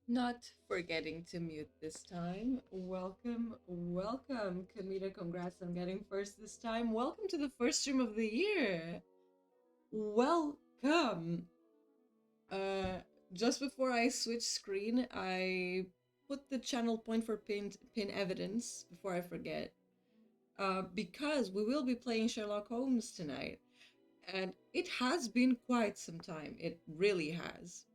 Not forgetting to mute this time. Welcome, welcome, Kamita. Congrats on getting first this time. Welcome to the first stream of the year. Welcome. Just before I switch screen, I put the channel point for pin evidence before I forget. Because we will be playing Sherlock Holmes tonight. And it has been quite some time. It really has.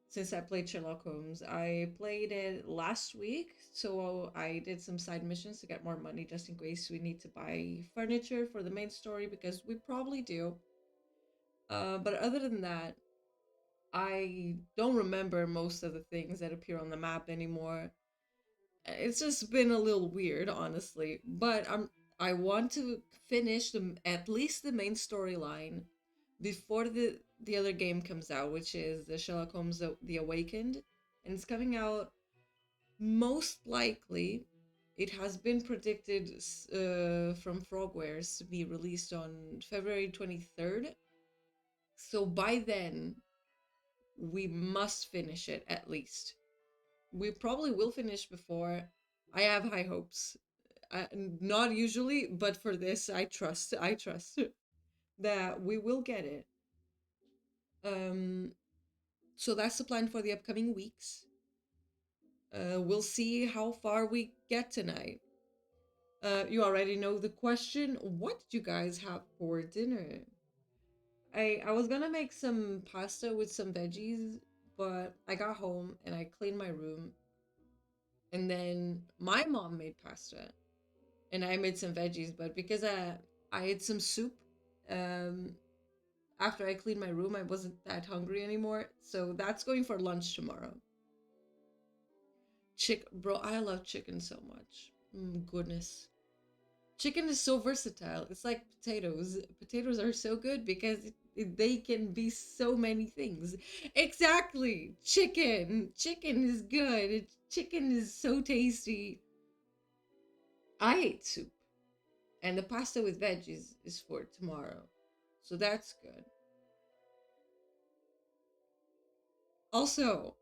Since I played Sherlock Holmes. I played it last week, so I did some side missions to get more money just in case we need to buy furniture for the main story, because we probably do. But other than that, I don't remember most of the things that appear on the map anymore. It's just been a little weird, honestly. But I want to finish at least the main storyline before the other game comes out, which is the Sherlock Holmes The Awakened, and it's coming out most likely. It has been predicted from Frogwares to be released on February 23rd. So by then, we must finish it at least. We probably will finish before. I have high hopes. Not usually, but for this, I trust. I trust that we will get it. Um, so that's the plan for the upcoming weeks. We'll see how far we get tonight. You already know the question. What did you guys have for dinner? I was gonna make some pasta with some veggies, but I got home and I cleaned my room, and then my mom made pasta, and I made some veggies. But because I ate some soup, um, after I cleaned my room, I wasn't that hungry anymore. So that's going for lunch tomorrow. Bro, I love chicken so much. Goodness. Chicken is so versatile. It's like potatoes. Potatoes are so good because they can be so many things. Exactly. Chicken. Chicken is good. Chicken is so tasty. I ate soup. And the pasta with veggies is for tomorrow. So that's good. Also,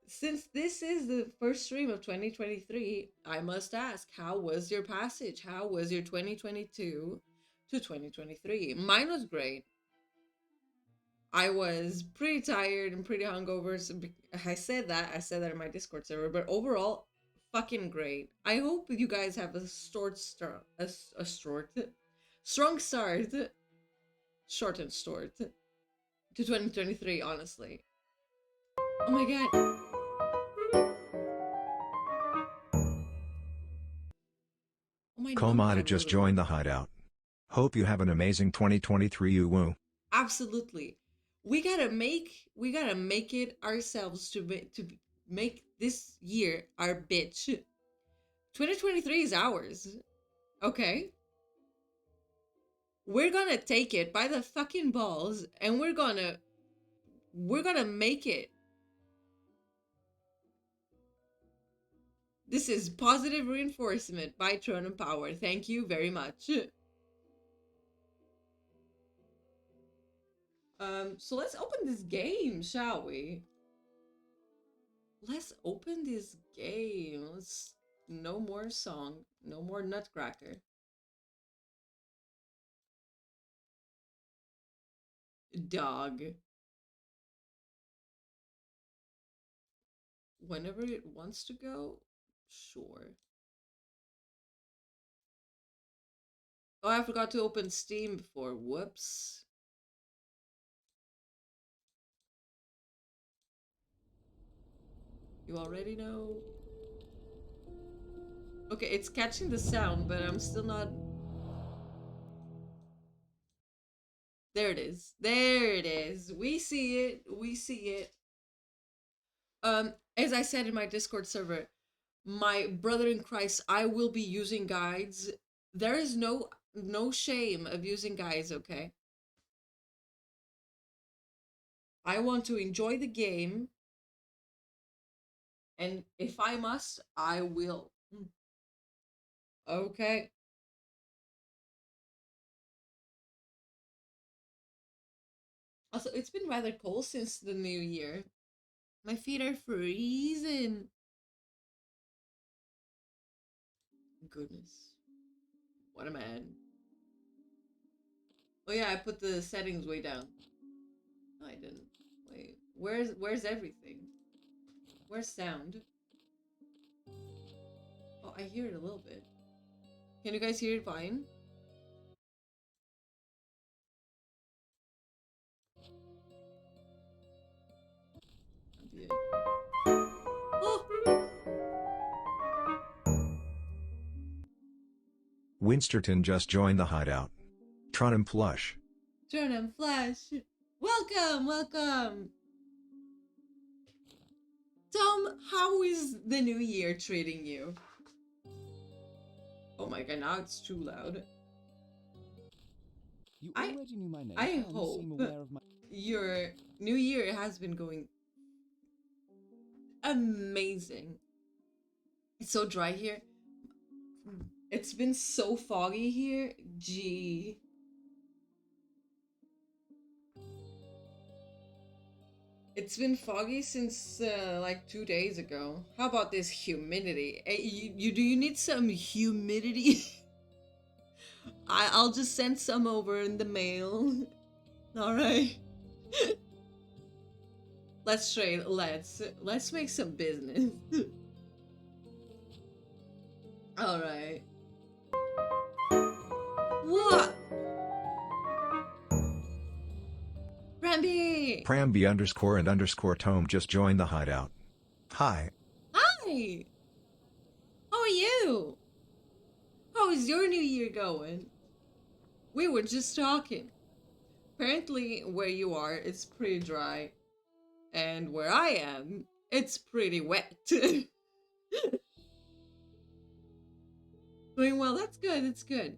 since this is the first stream of 2023, I must ask, how was your passage? How was your 2022 to 2023? Mine was great. I was pretty tired and pretty hungover. So I said that. I said that in my Discord server. But overall, fucking great. I hope you guys have a strong start, short and short, to 2023. Honestly. Oh my god. Oh my Komada notepad was a just little. joined the hideout. Hope you have an amazing 2023 woo. Absolutely. We gotta make it ourselves to make this year our bitch. 2023 is ours. Okay? We're gonna take it by the fucking balls, and we're gonna make it. This is positive reinforcement by Throne and Power. Thank you very much. So let's open this game, shall we? Let's open this game. No more song, no more Nutcracker. Dog. Whenever it wants to go, sure. Oh, I forgot to open Steam before. Whoops. You already know. Okay, it's catching the sound, but I'm still not. There it is. There it is. We see it. We see it. As I said in my Discord server, my brother in Christ, I will be using guides. There is no shame of using guides, okay? I want to enjoy the game, and if I must, I will. Okay. Also, it's been rather cold since the new year. My feet are freezing. Goodness. What a man. Oh yeah, I put the settings way down. No, I didn't. Wait, where's everything? Where's sound? Oh, I hear it a little bit. Can you guys hear it fine? Winsterton just joined the hideout. Tron and Plush. Turn and flash. Welcome, welcome. Tom, how is the new year treating you? Oh my god, now it's too loud. You I already knew my name I and hope seem aware of my. your new year has been going amazing. It's so dry here. It's been so foggy here. Gee. It's been foggy since like 2 days ago. How about this humidity? Do you need some humidity? I'll just send some over in the mail. All right. Let's trade. Let's make some business. All right. What? Ramby! Pramby underscore and underscore Tome just joined the hideout. Hi. Hi! How are you? How is your new year going? We were just talking. Apparently, where you are, it's pretty dry. And where I am, it's pretty wet. Doing well, that's good, that's good.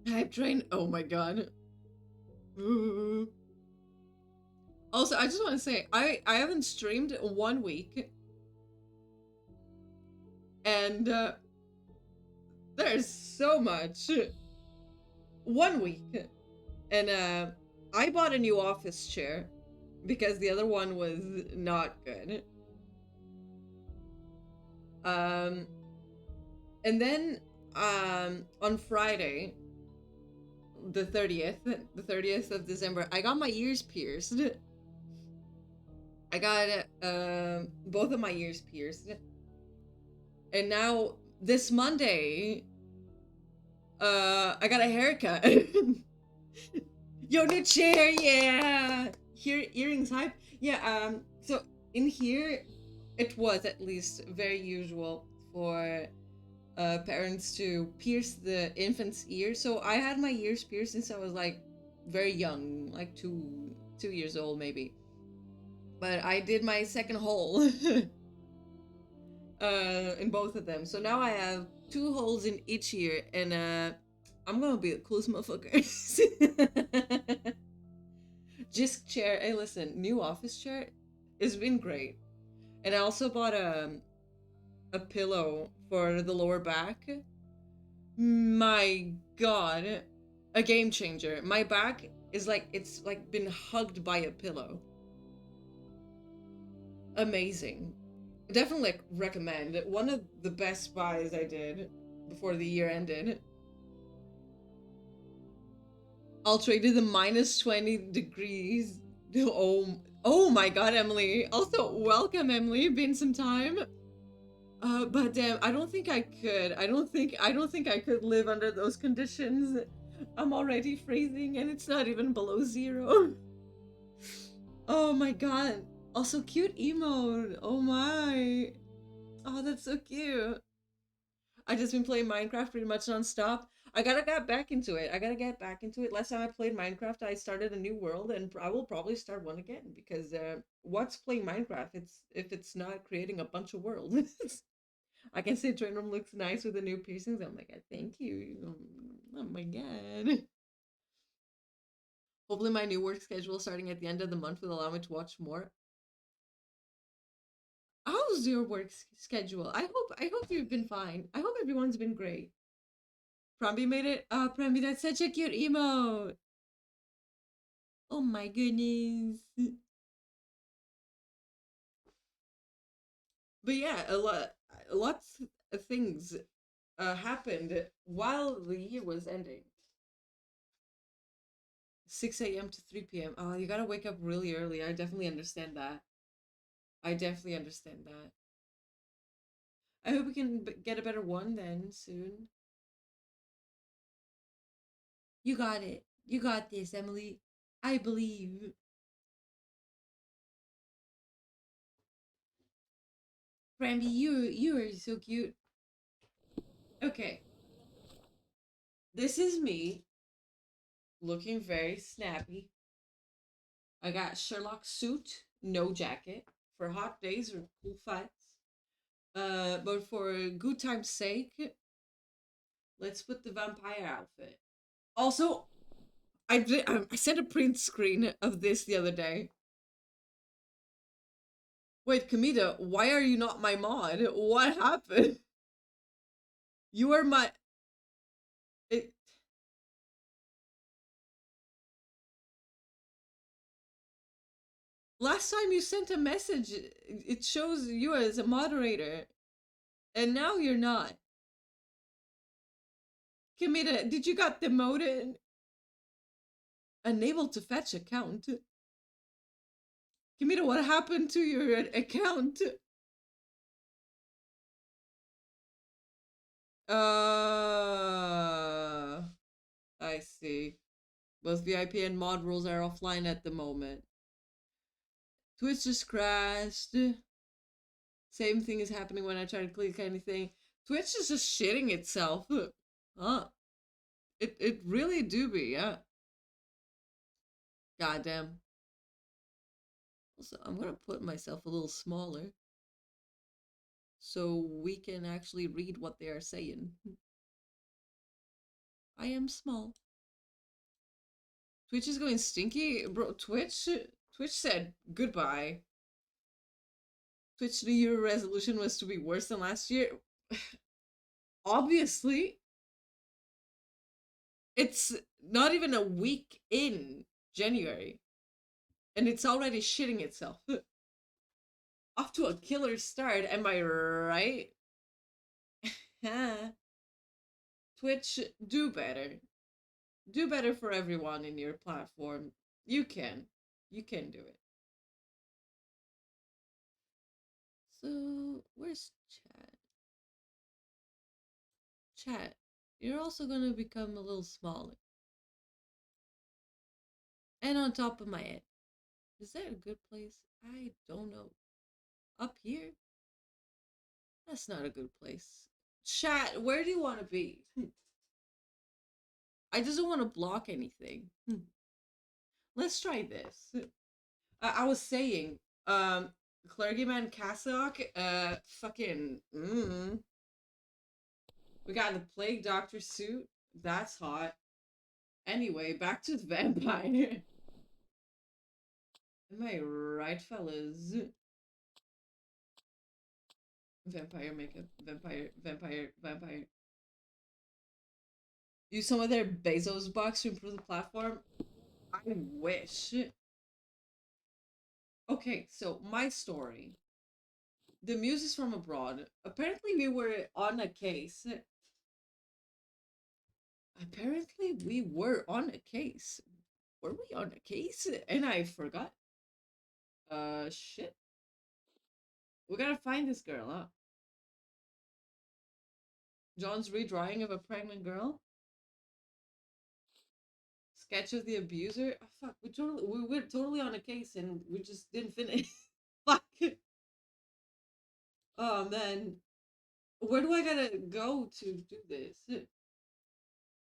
Hype train, oh my god. Also, I just want to say, I haven't streamed in 1 week. And there's so much. 1 week. And I bought a new office chair because the other one was not good. Um, and then on Friday, the 30th of December, I got my ears pierced. I got both of my ears pierced. And now this Monday, I got a haircut. Yo, new chair, yeah. Here, earrings hype. Yeah, so in here, it was at least very usual for parents to pierce the infant's ear. So I had my ears pierced since I was like very young, like 2 years old maybe. But I did my second hole in both of them. So now I have 2 holes in each ear, and I'm gonna be the coolest motherfucker. Just chair. Hey, listen, new office chair. It's been great, and I also bought a pillow for the lower back. My god, a game changer. My back is like it's like been hugged by a pillow. Amazing. Definitely like, recommend. One of the best buys I did before the year ended. I'll trade you the minus 20 degrees. Oh my god, Emily. Also, welcome, Emily. Been some time. But damn, I don't think I could. I don't think I could live under those conditions. I'm already freezing and it's not even below zero. Oh my god. Also cute emote. Oh my. Oh, that's so cute. I just been playing Minecraft pretty much nonstop. I gotta get back into it. I gotta get back into it. Last time I played Minecraft, I started a new world, and I will probably start one again because what's playing Minecraft? It's if it's not creating a bunch of worlds. I can say Train Room looks nice with the new piercings. I'm like, thank you. Oh my god. Hopefully, my new work schedule starting at the end of the month will allow me to watch more. How's your work schedule? I hope you've been fine. I hope everyone's been great. Promby made it. Promby, that's such a cute emote. Oh my goodness. But yeah, lots of things happened while the year was ending. 6 a.m. to 3 p.m. Oh, you gotta wake up really early. I definitely understand that. I definitely understand that. I hope we can get a better one then soon. You got it. You got this, Emily. I believe. Brandy, you are so cute. Okay. This is me looking very snappy. I got Sherlock suit, no jacket, for hot days or cool fights. But for good time's sake, let's put the vampire outfit. Also, I sent a print screen of this the other day. Wait, Kamita, why are you not my mod? What happened? You are my. It, last time you sent a message, it shows you as a moderator, and now you're not. Kamita, did you got demoted? Unable to fetch account. Kamita, what happened to your account? I see. Both VIP and mod rules are offline at the moment. Twitch just crashed. Same thing is happening when I try to click anything. Twitch is just shitting itself. Huh. It really do be, yeah. Goddamn. Also, I'm gonna put myself a little smaller so we can actually read what they are saying. I am small. Twitch is going stinky? Bro, Twitch said goodbye. Twitch New Year resolution was to be worse than last year. Obviously, it's not even a week in January, and it's already shitting itself. Off to a killer start, am I right? Twitch, do better. Do better for everyone in your platform. You can. You can do it. So, where's chat? Chat, you're also gonna become a little smaller. And on top of my head. Is that a good place? I don't know. Up here? That's not a good place. Chat, where do you want to be? I just don't want to block anything. Let's try this. I was saying, Clergyman Cassock, fucking, we got the Plague Doctor suit. That's hot. Anyway, back to the vampire. Am I right, fellas? Vampire makeup, vampire. Use some of their Bezos bucks to improve the platform. I wish. Okay, so my story. The Muse is from abroad. Apparently, we were on a case. Apparently, we were on a case. Were we on a case? And I forgot. Shit. We gotta find this girl, huh? John's redrawing of a pregnant girl. Sketch of the abuser. Oh, fuck, we were totally on a case and we just didn't finish. Fuck. Oh man, where do I gotta go to do this?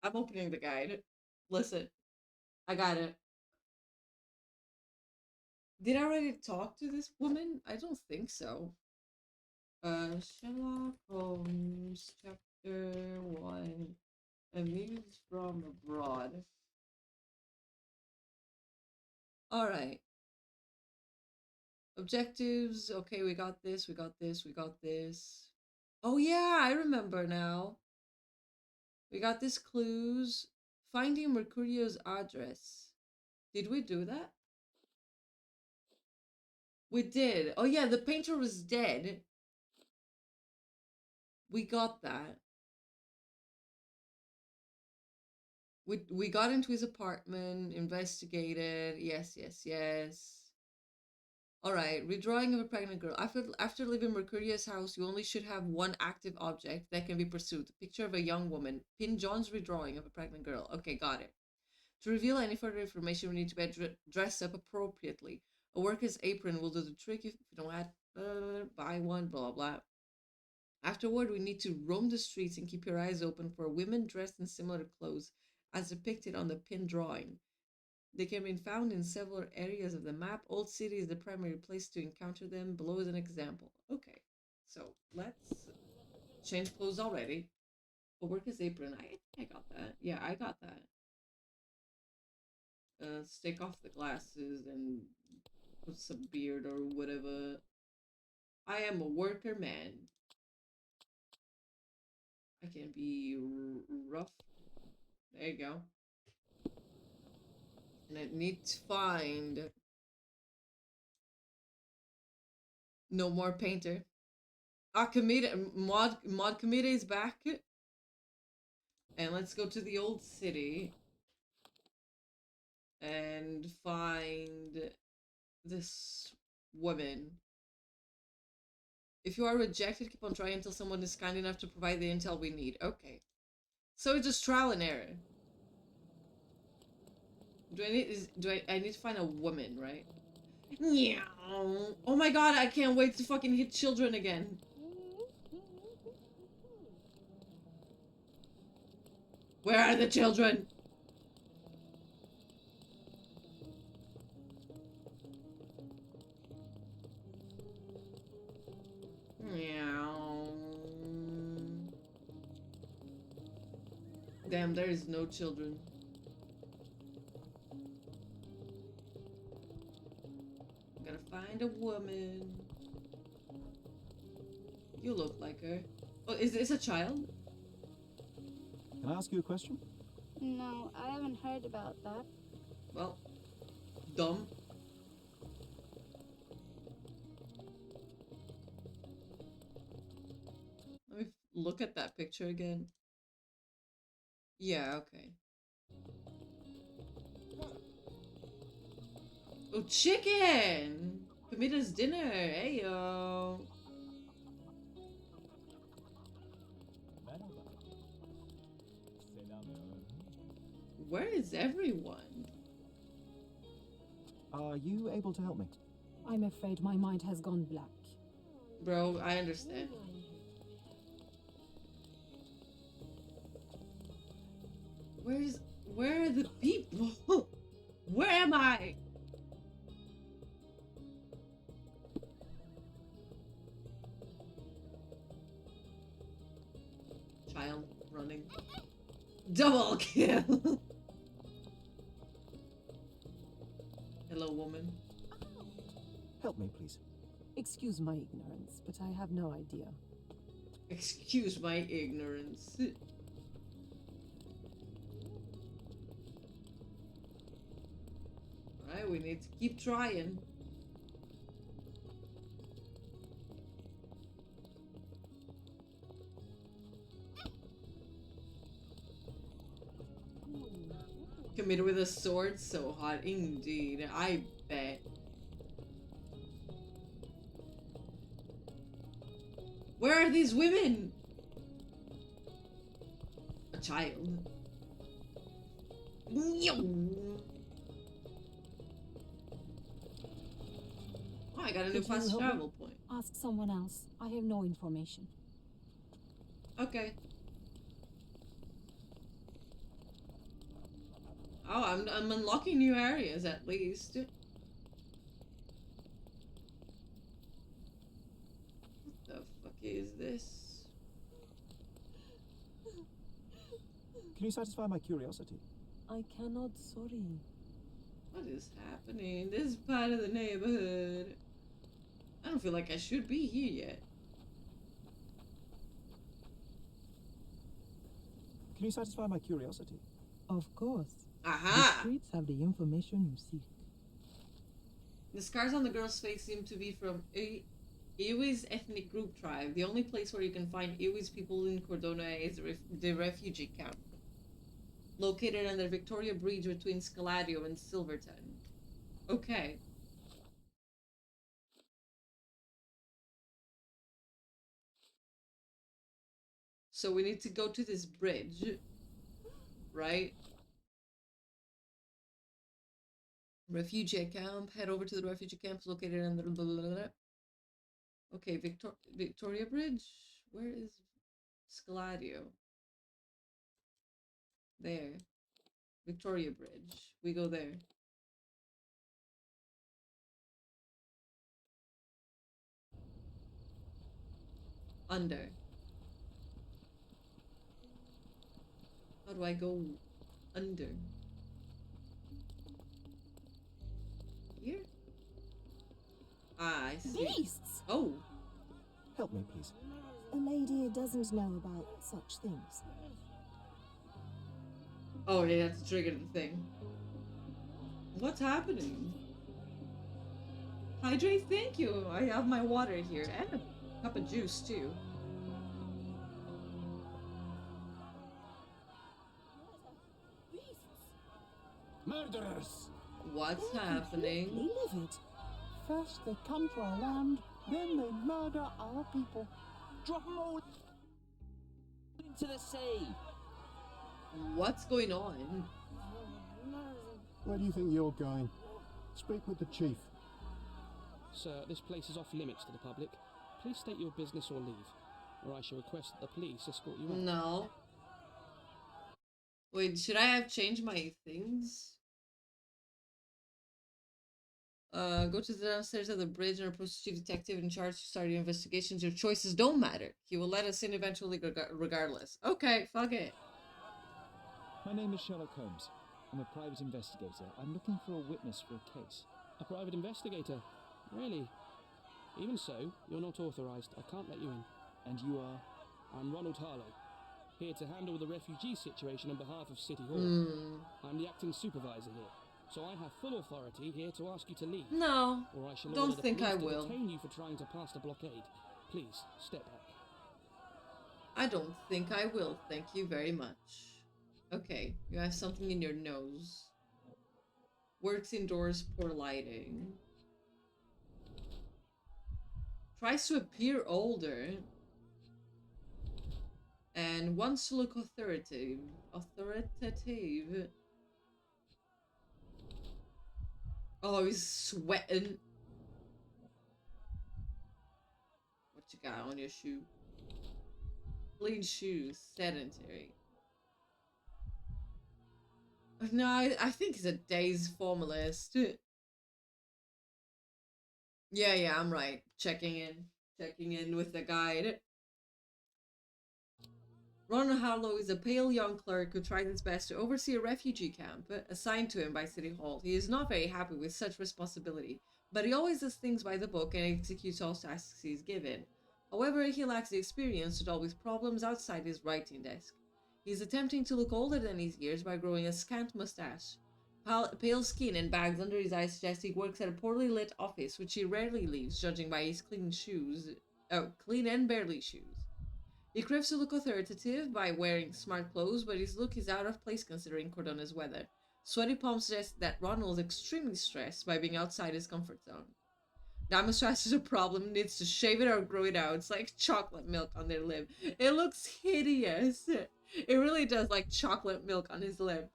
I'm opening the guide. Listen, I got it. Did I already talk to this woman? I don't think so. Sherlock Holmes, chapter 1. A Muse from abroad. Alright. Objectives. Okay, we got this, we got this, we got this. Oh yeah, I remember now. We got this clues. Finding Mercurio's address. Did we do that? We did. Oh yeah, the painter was dead. We got that. We got into his apartment, investigated. Yes, yes, yes. All right, redrawing of a pregnant girl. After leaving Mercurius' house, you only should have one active object that can be pursued. A picture of a young woman. Pin John's redrawing of a pregnant girl. Okay, got it. To reveal any further information, we need to be dressed up appropriately. A worker's apron will do the trick if you don't buy one, blah, blah, blah. Afterward, we need to roam the streets and keep your eyes open for women dressed in similar clothes as depicted on the pin drawing. They can be found in several areas of the map. Old City is the primary place to encounter them. Below is an example. Okay, so let's change clothes already. Oh, work his apron. I got that. Yeah, I got that. Take off the glasses and put some beard or whatever. I am a worker man. I can be rough. There you go. And I need to find no more painter. Ah, Kamita, mod Kamita is back. And let's go to the old city and find this woman. If you are rejected, keep on trying until someone is kind enough to provide the intel we need. Okay. So it's just trial and error. I need to find a woman, right? Yeah. Oh my god, I can't wait to fucking hit children again. Where are the children? Meow. Damn, there is no children. Gotta find a woman. You look like her. Oh, is this a child? Can I ask you a question? No, I haven't heard about that. Well, dumb. Let me look at that picture again. Yeah, okay. Oh, chicken! Kamida's dinner. Hey, yo. Where is everyone? Are you able to help me? I'm afraid my mind has gone black. Bro, I understand. Where are the people? Where am I? Child running. Double kill. Hello, woman. Help me, please. Excuse my ignorance, but I have no idea. Excuse my ignorance. Alright, we need to keep trying. Committed with a sword, so hot indeed. I bet. Where are these women? A child. Oh, I got a new Could you fast help me? travel point. Ask someone else. I have no information. Okay. Oh, I'm unlocking new areas at least. What the fuck is this? Can you satisfy my curiosity? I cannot, sorry. What is happening? This is part of the neighborhood. I don't feel like I should be here yet. Can you satisfy my curiosity? Of course. The Aha! streets have the information you seek. The scars on the girl's face seem to be from Iwi's ethnic group tribe. The only place where you can find Iwi's people in Cordona is the refugee camp, located on the Victoria Bridge between Scaladio and Silverton. Okay. So we need to go to this bridge, right? Refugee camp. Head over to the refugee camp located on the... Okay, Victoria Bridge. Where is Scaladio? There. Victoria Bridge. We go there. Under. How do I go under? Here? Ah, I see. Beasts! Oh. Help me, please. A lady doesn't know about such things. Oh, yeah, that's triggered the thing. What's happening? Hydrate, thank you. I have my water here and a cup of juice too. Murderers! What's They're happening? completely livid. First they come to our land, then they murder our people. Drop them all into the sea! What's going on? Where do you think you're going? Speak with the chief. Sir, this place is off limits to the public. Please state your business or leave, or I shall request that the police escort you out. No. Wait, should I have changed my things? Go to the downstairs of the bridge and approach the chief detective in charge to start your investigations. Your choices don't matter. He will let us in eventually regardless. Okay, fuck it. My name is Sherlock Holmes. I'm a private investigator. I'm looking for a witness for a case. A private investigator? Really? Even so, you're not authorized. I can't let you in. And you are? I'm Ronald Harlow, here to handle the refugee situation on behalf of City Hall. I'm the acting supervisor here, so I have full authority here to ask you to leave. No, Or I shall don't order the think police I to will. detain you for trying to pass the blockade. Please, step back. I don't think I will. Thank you very much. Okay, you have something in your nose. Works indoors, poor lighting. Tries to appear older. And wants to look authoritative. Authoritative. Oh, he's sweating. What you got on your shoe? Clean shoes. Sedentary. No, I think he's a dazed formalist. Yeah, I'm right. Checking in with the guide. Ronald Harlow is a pale young clerk who tries his best to oversee a refugee camp assigned to him by City Hall. He is not very happy with such responsibility, but he always does things by the book and executes all tasks he is given. However, he lacks the experience to deal with problems outside his writing desk. He is attempting to look older than his years by growing a scant mustache. Pale skin and bags under his eyes suggest he works at a poorly lit office, which he rarely leaves, judging by his clean and barely shoes. He craves to look authoritative by wearing smart clothes, but his look is out of place considering Cordona's weather. Sweaty palms suggest that Ronald is extremely stressed by being outside his comfort zone. That mustache is a problem, needs to shave it or grow it out. It's like chocolate milk on their lip. It looks hideous. It really does, like chocolate milk on his lip.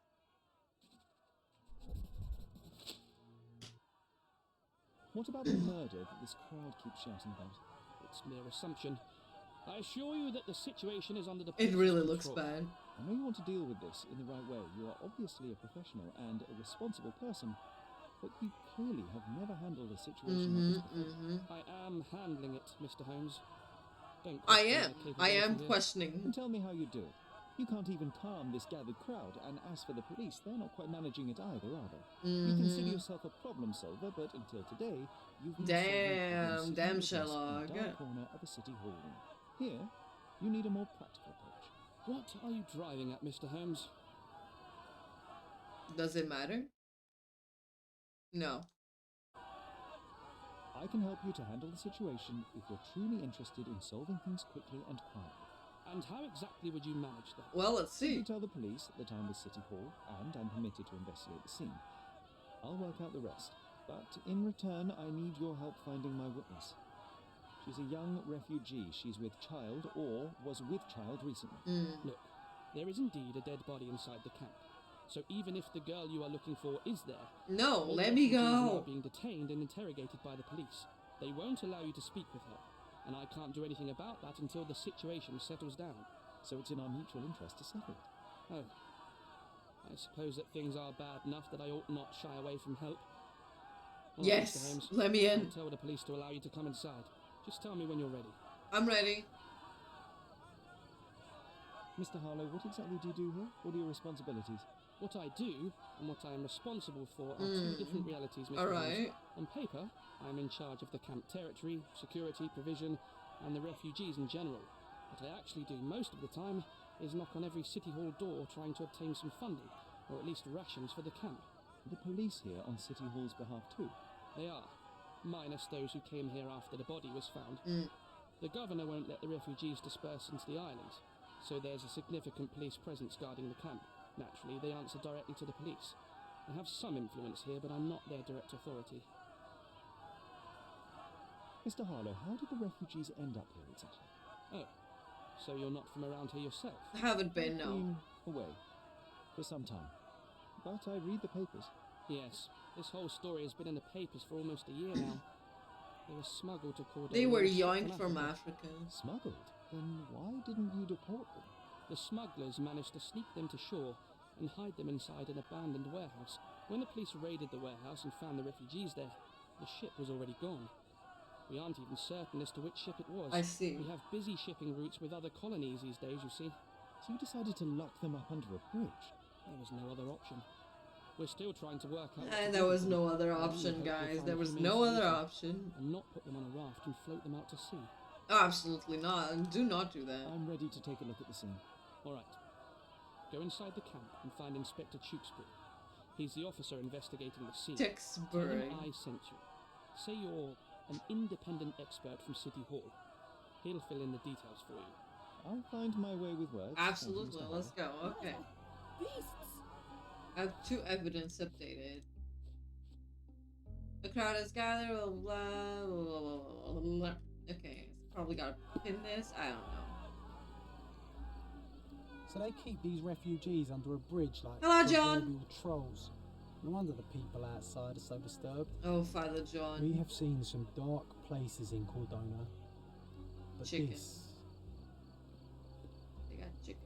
What about the murder that this crowd keeps shouting about? It's mere assumption. I assure you that the situation is under the It police's really looks control. bad. I know you want to deal with this in the right way. You are obviously a professional and a responsible person, but you clearly have never handled a situation like this before. I am handling it, Mr. Holmes. Don't I question am. my I am capability here. questioning. And tell me how you do it. You can't even calm this gathered crowd, and as for the police, they're not quite managing it either, are they? You consider yourself a problem solver, but until today, you've been solving problems Damn, sitting with us Sherlock. in a dark corner of a city hall room. Here, you need a more practical approach. What are you driving at, Mr. Holmes? Does it matter? No. I can help you to handle the situation if you're truly interested in solving things quickly and quietly. And how exactly would you manage that? Well, let's see. You tell the police that I'm with City Hall and I'm permitted to investigate the scene. I'll work out the rest, but in return I need your help finding my witness. She's a young refugee. She's with child or was with child recently. Look, there is indeed a dead body inside the camp. So even if the girl you are looking for is there, No, all let me refugees are go. being detained and interrogated by the police. They won't allow you to speak with her. and I can't do anything about that until the situation settles down. So it's in our mutual interest to settle it. Oh. I suppose that things are bad enough that I ought not shy away from help. All right, Mr. Yes, Holmes, let me in. I'll tell the police to allow you to come inside. Just tell me when you're ready. I'm ready. Mr. Harlow, what exactly do you do here? What are your responsibilities? What I do and what I am responsible for are two different realities, Mr. All Holmes. right. On paper, I am in charge of the camp territory, security, provision, and the refugees in general. What I actually do most of the time is knock on every city hall door trying to obtain some funding, or at least rations for the camp. The police here on City Hall's behalf too? They are, minus those who came here after the body was found. The governor won't let the refugees disperse into the island, so there's a significant police presence guarding the camp. Naturally, they answer directly to the police. I have some influence here, but I'm not their direct authority. Mr. Harlow, how did the refugees end up here exactly? Oh, so you're not from around here yourself? I haven't been, I've no. been away for some time, but I read the papers. Yes, this whole story has been in the papers for almost a year now. They were smuggled to Cordona. They were and shipped yoinked from Africa. Smuggled? Then why didn't you deport them? The smugglers managed to sneak them to shore and hide them inside an abandoned warehouse. When the police raided the warehouse and found the refugees there, the ship was already gone. We aren't even certain as to which ship it was. I see. We have busy shipping routes with other colonies these days, you see. So you decided to lock them up under a bridge? There was no other option. We're still trying to work out... And there was no other option, guys. There was no other option. And not put them on a raft and float them out to sea. Absolutely not. Do not do that. I'm ready to take a look at the scene. All right. Go inside the camp and find Inspector Chapte. He's the officer investigating the scene. Tell Tewksbury. him I sent you. Say you're an independent expert from City Hall. He'll fill in the details for you. I'll find my way with words. Absolutely. Let's go. Okay. Beasts! I have 2 evidence updated. The crowd has gathered. Blah, blah, blah, blah, blah, blah. Okay. Probably gotta pin this. I don't know. So they keep these refugees under a bridge like Hello, John. proverbial trolls. No wonder the people outside are so disturbed. Oh, Father John. We have seen some dark places in Cordona. But Chicken. this... They got chicken.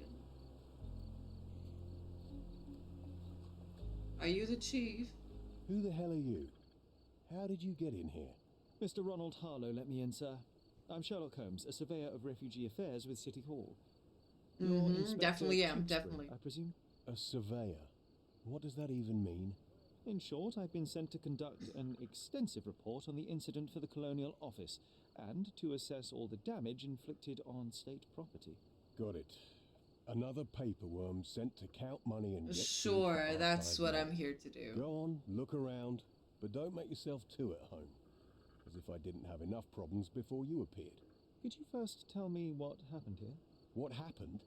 Are you the chief? Who the hell are you? How did you get in here? Mr. Ronald Harlow, let me in, sir. I'm Sherlock Holmes, a surveyor of refugee affairs with City Hall. You're Inspector Definitely am, Chapte, definitely. I presume? A surveyor? What does that even mean? In short, I've been sent to conduct an extensive report on the incident for the Colonial Office and to assess all the damage inflicted on state property. Got it. Another paperworm sent to count money and get Sure, food for that's archive what I'm money. here to do. Go on, look around, but don't make yourself too at home. As if I didn't have enough problems before you appeared. Could you first tell me what happened here? What happened?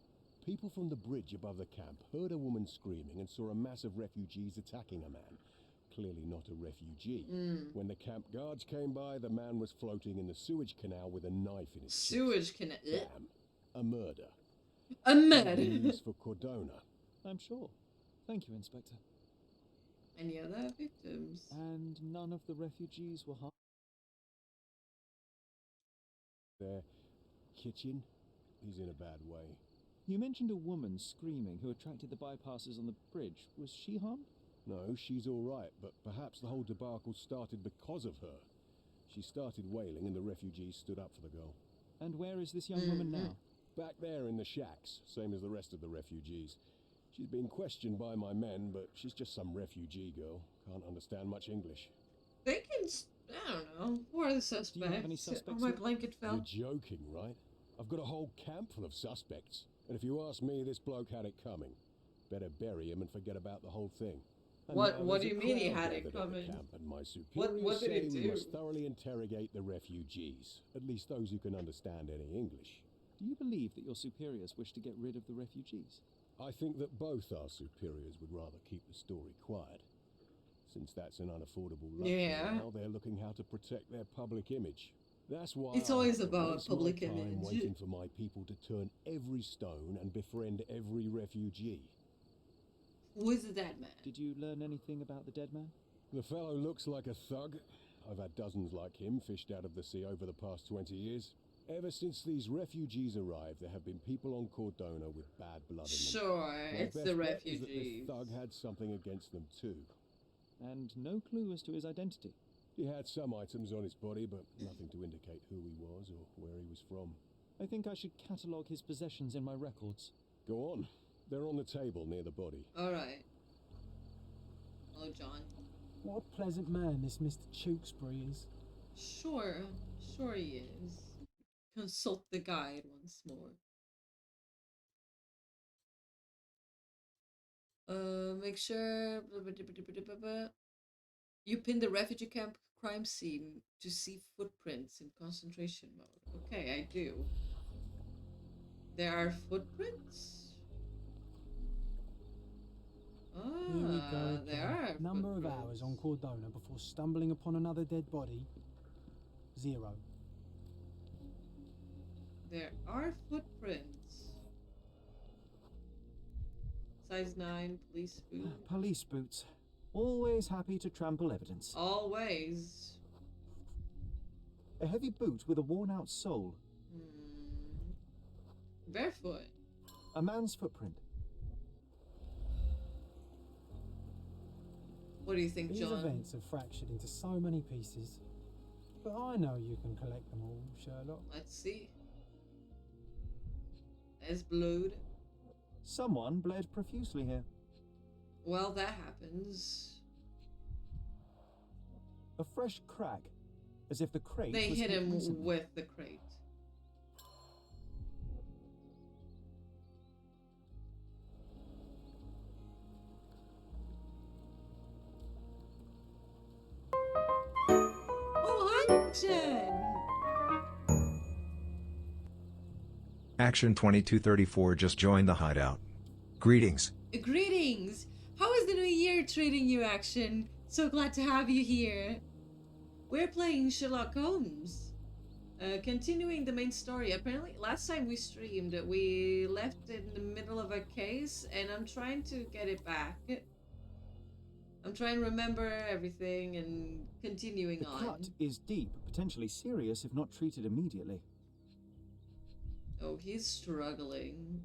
People from the bridge above the camp heard a woman screaming and saw a mass of refugees attacking a man. Clearly not a refugee. When the camp guards came by, the man was floating in the sewage canal with a knife in his chest. Sewage canal. Damn. A murder. A murder. News for Cordona. I'm sure. Thank you, Inspector. Any other victims? And none of the refugees were harmed? Their kitchen is in a bad way. You mentioned a woman screaming who attracted the bypassers on the bridge. Was she harmed? No, she's all right, but perhaps the whole debacle started because of her. She started wailing and the refugees stood up for the girl. And where is this young woman now? Back there in the shacks, same as the rest of the refugees. She's been questioned by my men, but she's just some refugee girl. Can't understand much English. They can... I don't know. Who are the suspects? Do you have any suspects Oh, my yet? blanket fell. You're joking, right? I've got a whole camp full of suspects. And if you ask me, this bloke had it coming. Better bury him and forget about the whole thing. And What now do there's you a mean he crowd had it gathered at the coming? camp, and my What superiors did he say we do? must thoroughly interrogate the refugees. At least those who can understand any English. Do you believe that your superiors wish to get rid of the refugees? I think that both our superiors would rather keep the story quiet. Since that's an unaffordable luxury now, they're looking how to protect their public image. That's why It's I always have to about waste public my time image. waiting for my people to turn every stone and befriend every refugee. Who is the dead man? Did you learn anything about the dead man? The fellow looks like a thug. I've had dozens like him fished out of the sea over the past 20 years. Ever since these refugees arrived, there have been people on Cordona with bad blood in them. Sure, My it's best the bet is that this refugees. thug had something against them too. And no clue as to his identity. He had some items on his body, but nothing to indicate who he was or where he was from. I think I should catalogue his possessions in my records. Go on. They're on the table near the body. Alright. Hello, John. What a pleasant man this Mr. Tewksbury is. Sure, sure he is. Consult the guide once more. Make sure you pin the refugee camp crime scene to see footprints in concentration mode. Okay, I do. There are footprints? Here we go. There are Number of footprints. hours on Cordona before stumbling upon another dead body. 0. There are footprints. Size 9, police boot. Police boots. Always happy to trample evidence. Always. A heavy boot with a worn-out sole. Barefoot. A man's footprint. What do you think, These John? events are fractured into so many pieces. But I know you can collect them all, Sherlock. Let's see. There's blood. Someone bled profusely here. Well, that happens. A fresh crack, as if the crate They was hit him recently. with the crate. Oh, hi, Jen! Action 2234 just joined the hideout. Greetings. Greetings! How is the new year treating you, Action? So glad to have you here. We're playing Sherlock Holmes. Continuing the main story. Apparently, last time we streamed, we left in the middle of a case, and I'm trying to get it back. I'm trying to remember everything and continuing The on. cut is deep, potentially serious if not treated immediately. Oh, he's struggling.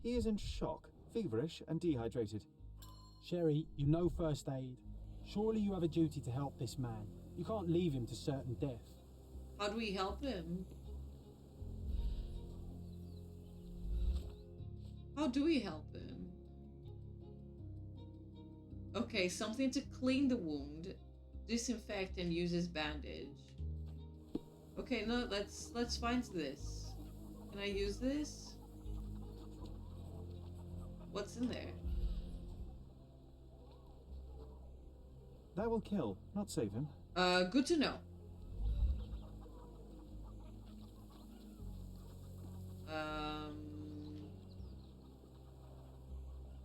He is in shock, feverish and dehydrated. Sherry, you know first aid. Surely you have a duty to help this man. You can't leave him to certain death. How do we help him? How do we help him? Okay, something to clean the wound, disinfect and use his bandage. Okay, no, let's find this. Can I use this? What's in there? That will kill, not save him. Good to know.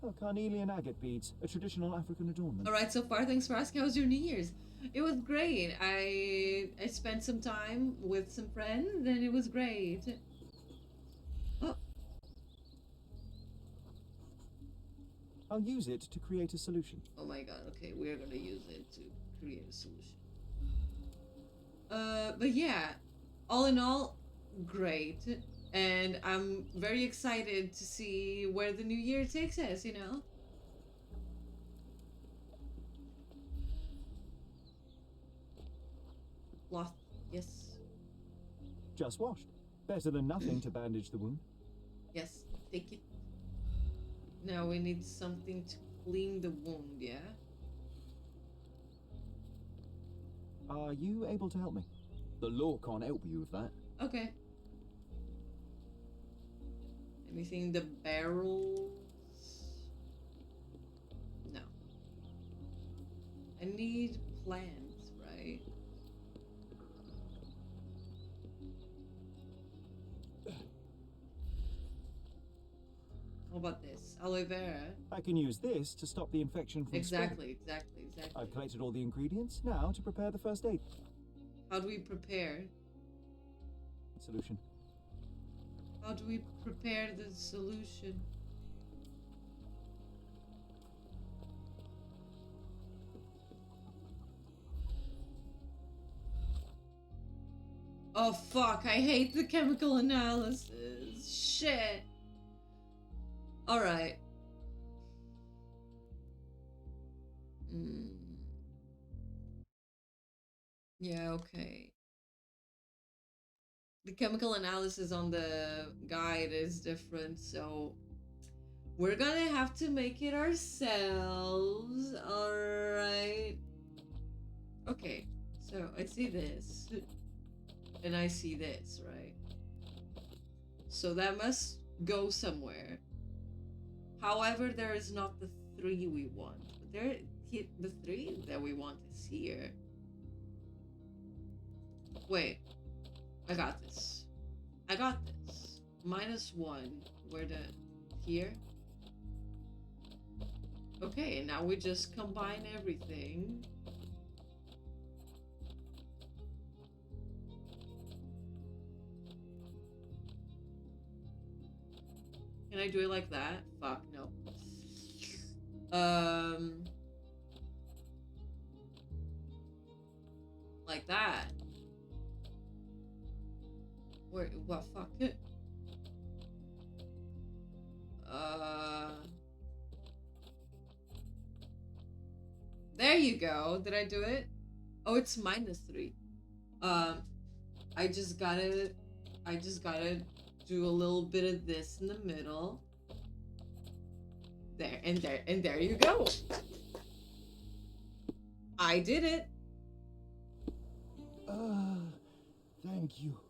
Oh, carnelian agate beads, a traditional African adornment. Alright, so far, thanks for asking. How was your New Year's? It was great. I spent some time with some friends, and it was great. Oh, I'll use it to create a solution. oh my god, okay, we're gonna use it to create a solution. But yeah, all in all, great. And I'm very excited to see where the new year takes us, you know? Cloth, yes. Just washed. Better than nothing to bandage the wound. Yes, take it. Now we need something to clean the wound, yeah? Are you able to help me? The law can't help you with that. Okay. Anything in the barrels? No. I need plants, right? How about this? Aloe vera. I can use this to stop the infection from spreading. Exactly. I've collected all the ingredients, now to prepare the first aid. How do we prepare? Solution. How do we prepare the solution? Oh fuck, I hate the chemical analysis. Shit. Alright. Yeah, okay. The chemical analysis on the guide is different, so we're gonna have to make it ourselves. Alright. Okay, so I see this. And I see this, right? So that must go somewhere. However, there is not the 3 we want. The 3 that we want is here. Wait. I got this. I got this. -1. Where the... Here? Okay, now we just combine everything. Can I do it like that? Fuck, no. Like that. Where, what, fuck it? There you go. Did I do it? Oh, it's -3. I just gotta do a little bit of this in the middle. There, and there you go. I did it. Thank you.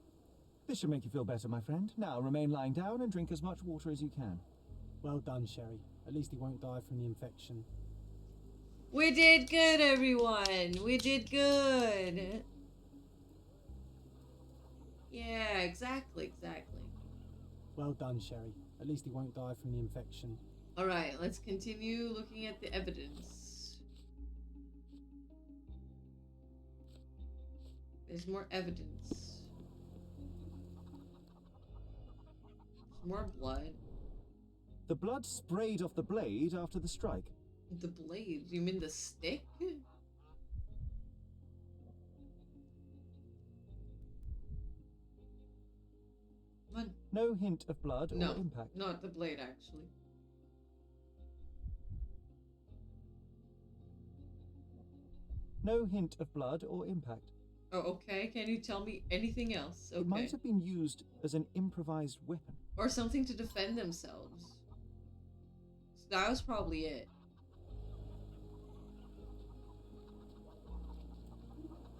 This should make you feel better, my friend. Now remain lying down and drink as much water as you can. Well done, Sherry. At least he won't die from the infection. We did good, everyone. We did good. Yeah, exactly. Well done, Sherry. At least he won't die from the infection. Alright, let's continue looking at the evidence. There's more evidence. There's more blood. The blood sprayed off the blade after the strike. The blade? You mean the stick? What? No hint of blood or impact. Not the blade, actually. No hint of blood or impact. Oh, okay. Can you tell me anything else? Okay. It might have been used as an improvised weapon. Or something to defend themselves. So that was probably it.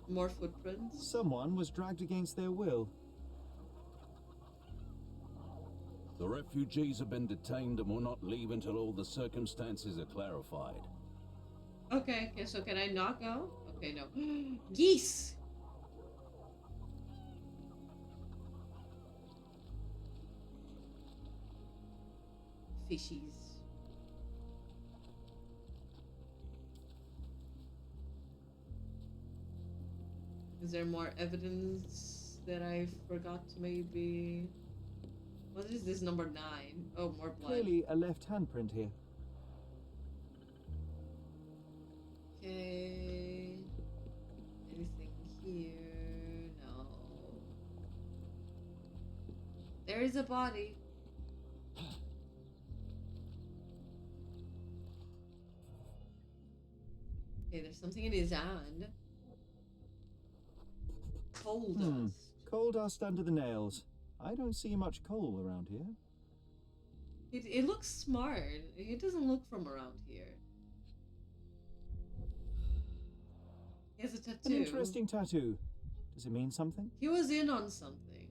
More footprints. Someone was dragged against their will. The refugees have been detained and will not leave until all the circumstances are clarified. Okay, so can I not go? Okay, no. Geese! Fishies. Is there more evidence that I forgot to maybe... What is this number 9? Oh, more blood. Clearly a left handprint here. Okay. Anything here? No. There is a body. Okay, there's something in his hand. Coal dust. Coal dust under the nails. I don't see much coal around here. It looks smart. It doesn't look from around here. He has a tattoo. An interesting tattoo. Does it mean something? He was in on something.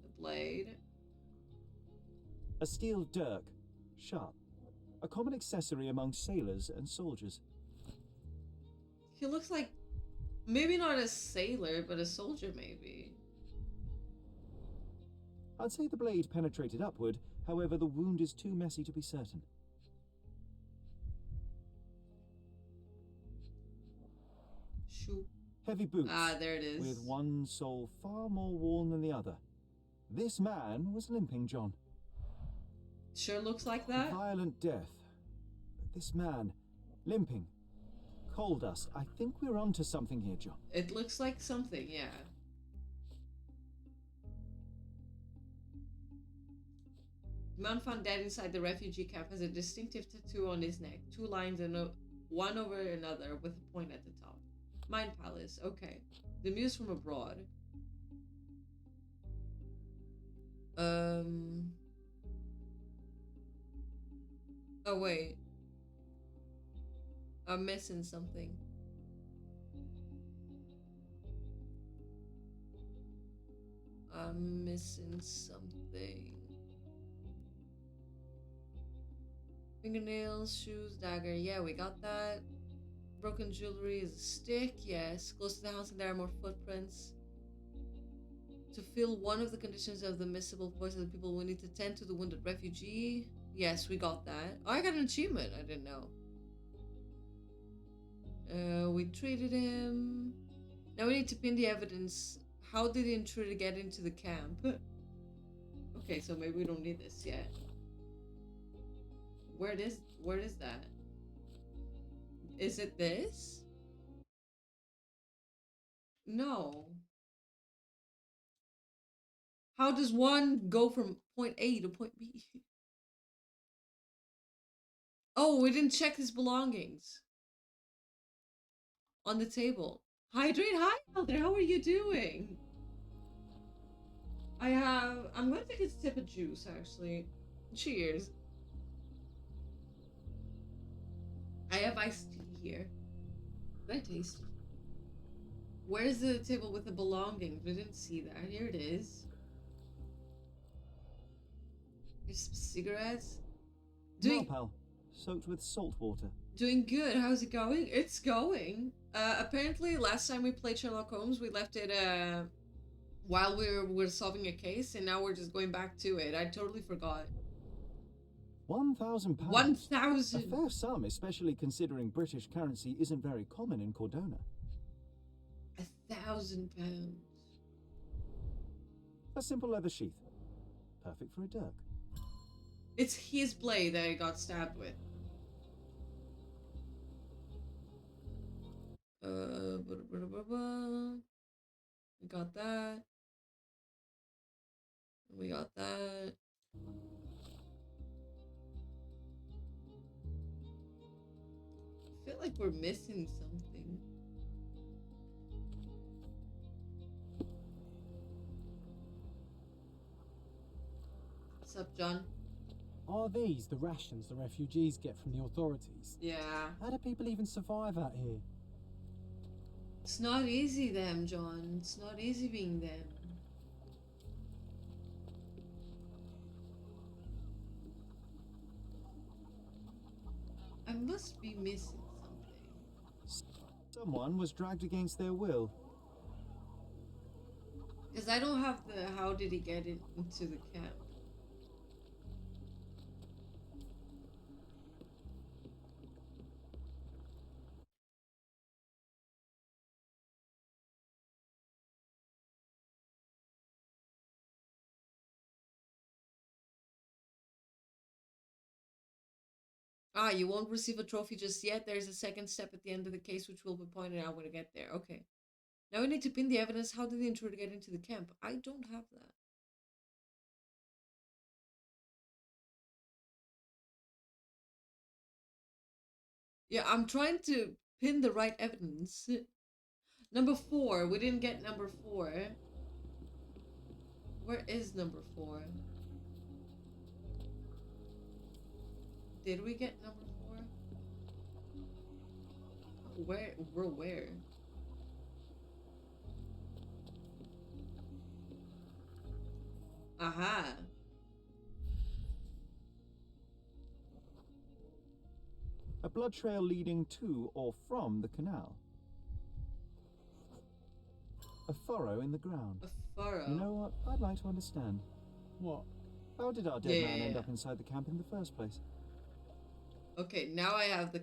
The blade. A steel dirk. Sharp. A common accessory among sailors and soldiers. He looks like maybe not a sailor, but a soldier maybe. I'd say the blade penetrated upward, however the wound is too messy to be certain. Shoe. Heavy boots. Ah, there it is. With one sole far more worn than the other. This man was limping, John. Sure looks like that. A violent death. But this man, limping, coal dust. I think we're onto something here, John. It looks like something, yeah. The man found dead inside the refugee camp has a distinctive tattoo on his neck. 2 lines and one over another with a point at the top. Mind Palace, okay. The Muse from abroad. Oh wait. I'm missing something. I'm missing something. Fingernails, shoes, dagger. Yeah, we got that. Broken jewelry is a stick. Yes. Close to the house and there are more footprints. To fill one of the conditions of the miscible voice of the people, we need to tend to the wounded refugee. Yes, we got that. Oh, I got an achievement. I didn't know. We treated him. Now we need to pin the evidence. How did the intruder get into the camp? Okay, so maybe we don't need this yet. Where is that? Is it this? No. How does one go from point A to point B? Oh, we didn't check his belongings. On the table. Hydrate, hi Elder, how are you doing? I'm going to take a sip of juice actually. Cheers. I have iced tea here. Did I taste it? Where's the table with the belongings? We didn't see that. Here it is. Here's some cigarettes. Pal, soaked with salt water. Doing good. How's it going? It's going. Apparently, last time we played Sherlock Holmes, we left it while we were solving a case, and now we're just going back to it. I totally forgot. £1,000. 1,000. A fair sum, especially considering British currency isn't very common in Cordona. £1,000. A simple leather sheath, perfect for a dirk. It's his blade that he got stabbed with. We got that. We got that. I feel like we're missing something. What's up, John? Are these the rations the refugees get from the authorities? Yeah. How do people even survive out here? It's not easy, them, John. It's not easy being them. I must be missing something. Someone was dragged against their will. Because I don't have the how did he get into the camp. Ah, you won't receive a trophy just yet. There's a second step at the end of the case which will be pointed out when I get there. Okay. Now we need to pin the evidence. How did the intruder get into the camp? I don't have that. Yeah, I'm trying to pin the right evidence. Number 4. We didn't get number 4. Where is number 4? Did we get number 4? Where? Aha. A blood trail leading to or from the canal. A furrow in the ground. A furrow? You know what? I'd like to understand. What? How did our dead man end up inside the camp in the first place? Okay, now I have the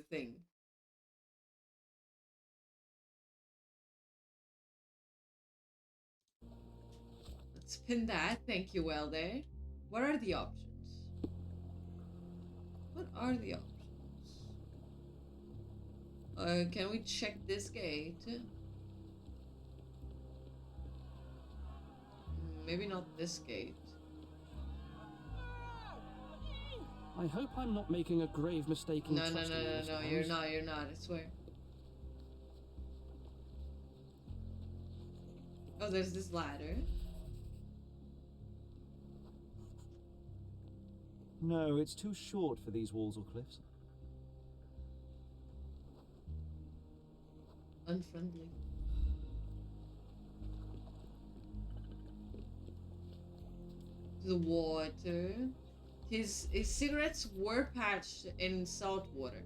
thing. Let's pin that. Thank you, Elder. What are the options? What are the options? Can we check this gate? Maybe not this gate. I hope I'm not making a grave mistake in trusting you, Mr. Holmes. You're not, I swear. Oh, there's this ladder. No, it's too short for these walls or cliffs. Unfriendly. The water. His cigarettes were patched in salt water.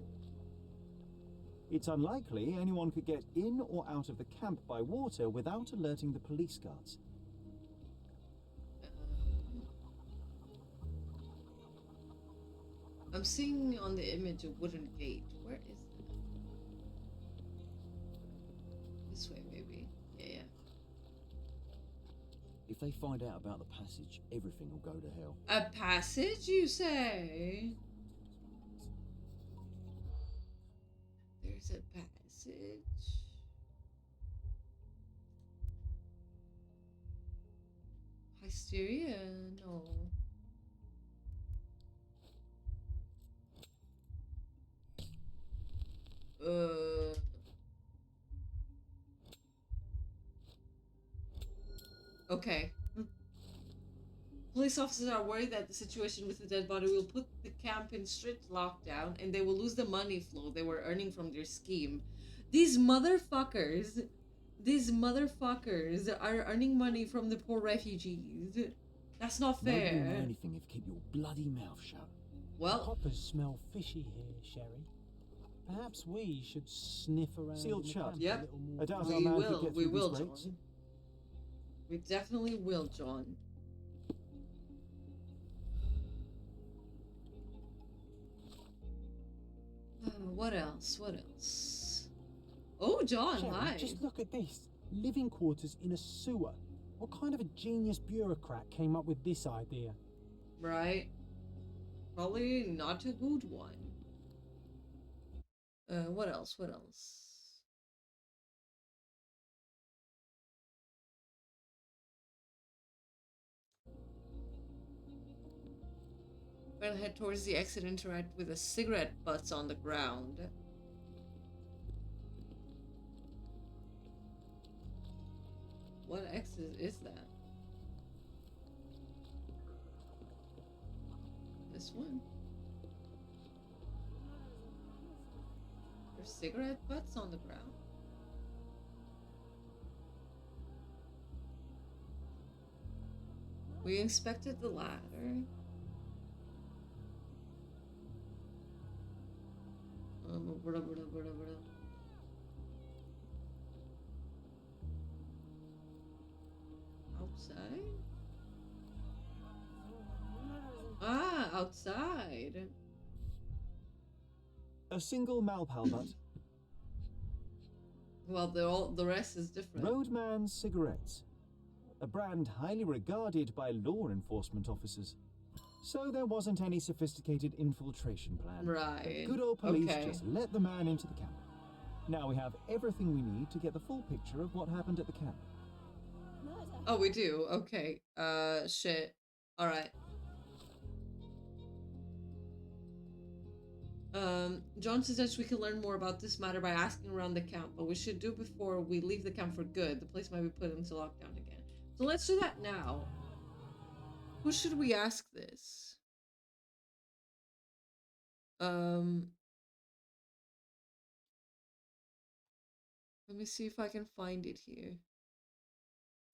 It's unlikely anyone could get in or out of the camp by water without alerting the police guards. I'm seeing on the image a wooden gate. Where is that? This way, maybe. Yeah. If they find out about the passage, everything will go to hell. A passage, you say? There's a passage. Hysteria? No. Okay. Police officers are worried that the situation with the dead body will put the camp in strict lockdown and they will lose the money flow they were earning from their scheme. These motherfuckers are earning money from the poor refugees. That's not fair. Nobody will know anything if you keep your bloody mouth shut. Well, the coppers smell fishy here, Sherry. Perhaps we should sniff around. Sealed in the shut. camp Yep. a little more. I doubt our man could get through these grates. John. We definitely will, John. What else? What else? Oh, John, Sherry, hi. just look at this. Living quarters in a sewer. What kind of a genius bureaucrat came up with this idea? Right. Probably not a good one. What else? What else? We'll head towards the exit and interact with the cigarette butts on the ground. What exit is that? This one. There's cigarette butts on the ground. We inspected the ladder. Outside? Ah, outside. A single Malpal butt. Well, the rest is different. Roadman cigarettes. A brand highly regarded by law enforcement officers. So there wasn't any sophisticated infiltration plan. Right. The good old police Okay. just let the man into the camp. Now we have everything we need to get the full picture of what happened at the camp. Oh, we do? Okay. Shit. Alright. John suggests we can learn more about this matter by asking around the camp, but we should do it before we leave the camp for good. The place might be put into lockdown again. So let's do that now. Who should we ask this? Let me see if I can find it here.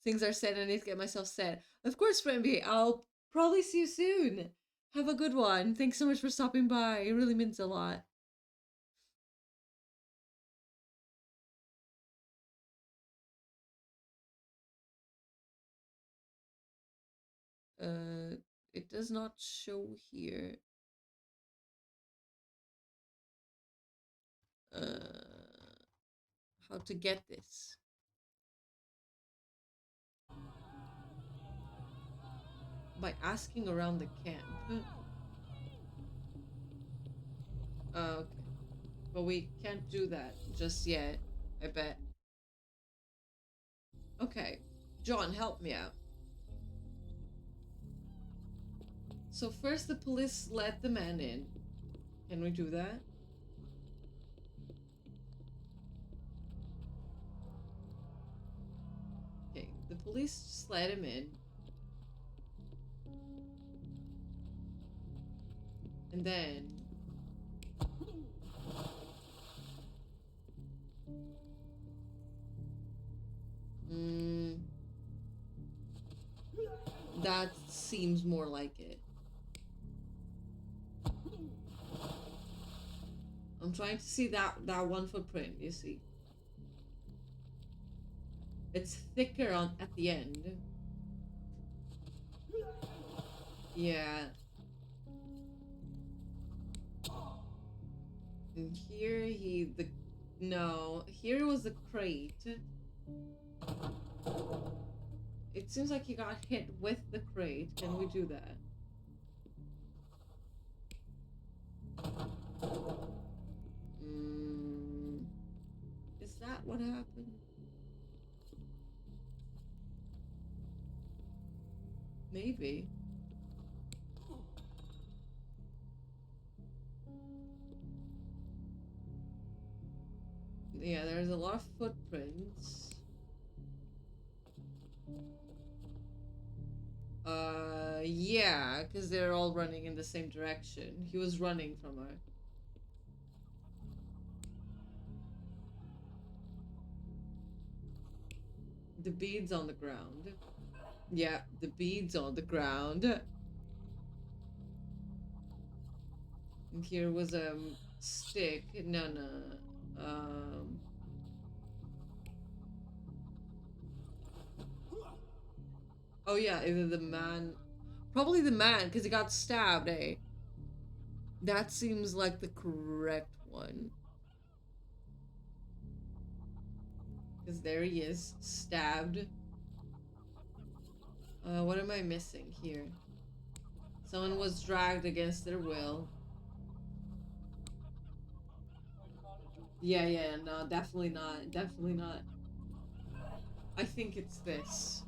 Things are said, I need to get myself set. Of course, Friendby, I'll probably see you soon. Have a good one. Thanks so much for stopping by. It really means a lot. It does not show here. How to get this. By asking around the camp. Okay. But we can't do that just yet, I bet. Okay, John, help me out. So first the police let the man in. Can we do that? Okay, the police just let him in. And then... that seems more like it. I'm trying to see that one footprint, you see. It's thicker at the end. Yeah. And here no, here was the crate. It seems like he got hit with the crate. Can we do that? Is that what happened? Maybe. Yeah, there's a lot of footprints. Yeah, because they're all running in the same direction. He was running from her. The beads on the ground. Yeah, the beads on the ground. And here was a stick. No. Oh yeah, either the man... Probably the man, because he got stabbed, eh? That seems like the correct one. Because there he is, stabbed. What am I missing here? Someone was dragged against their will. Yeah, no, definitely not. Definitely not. I think it's this.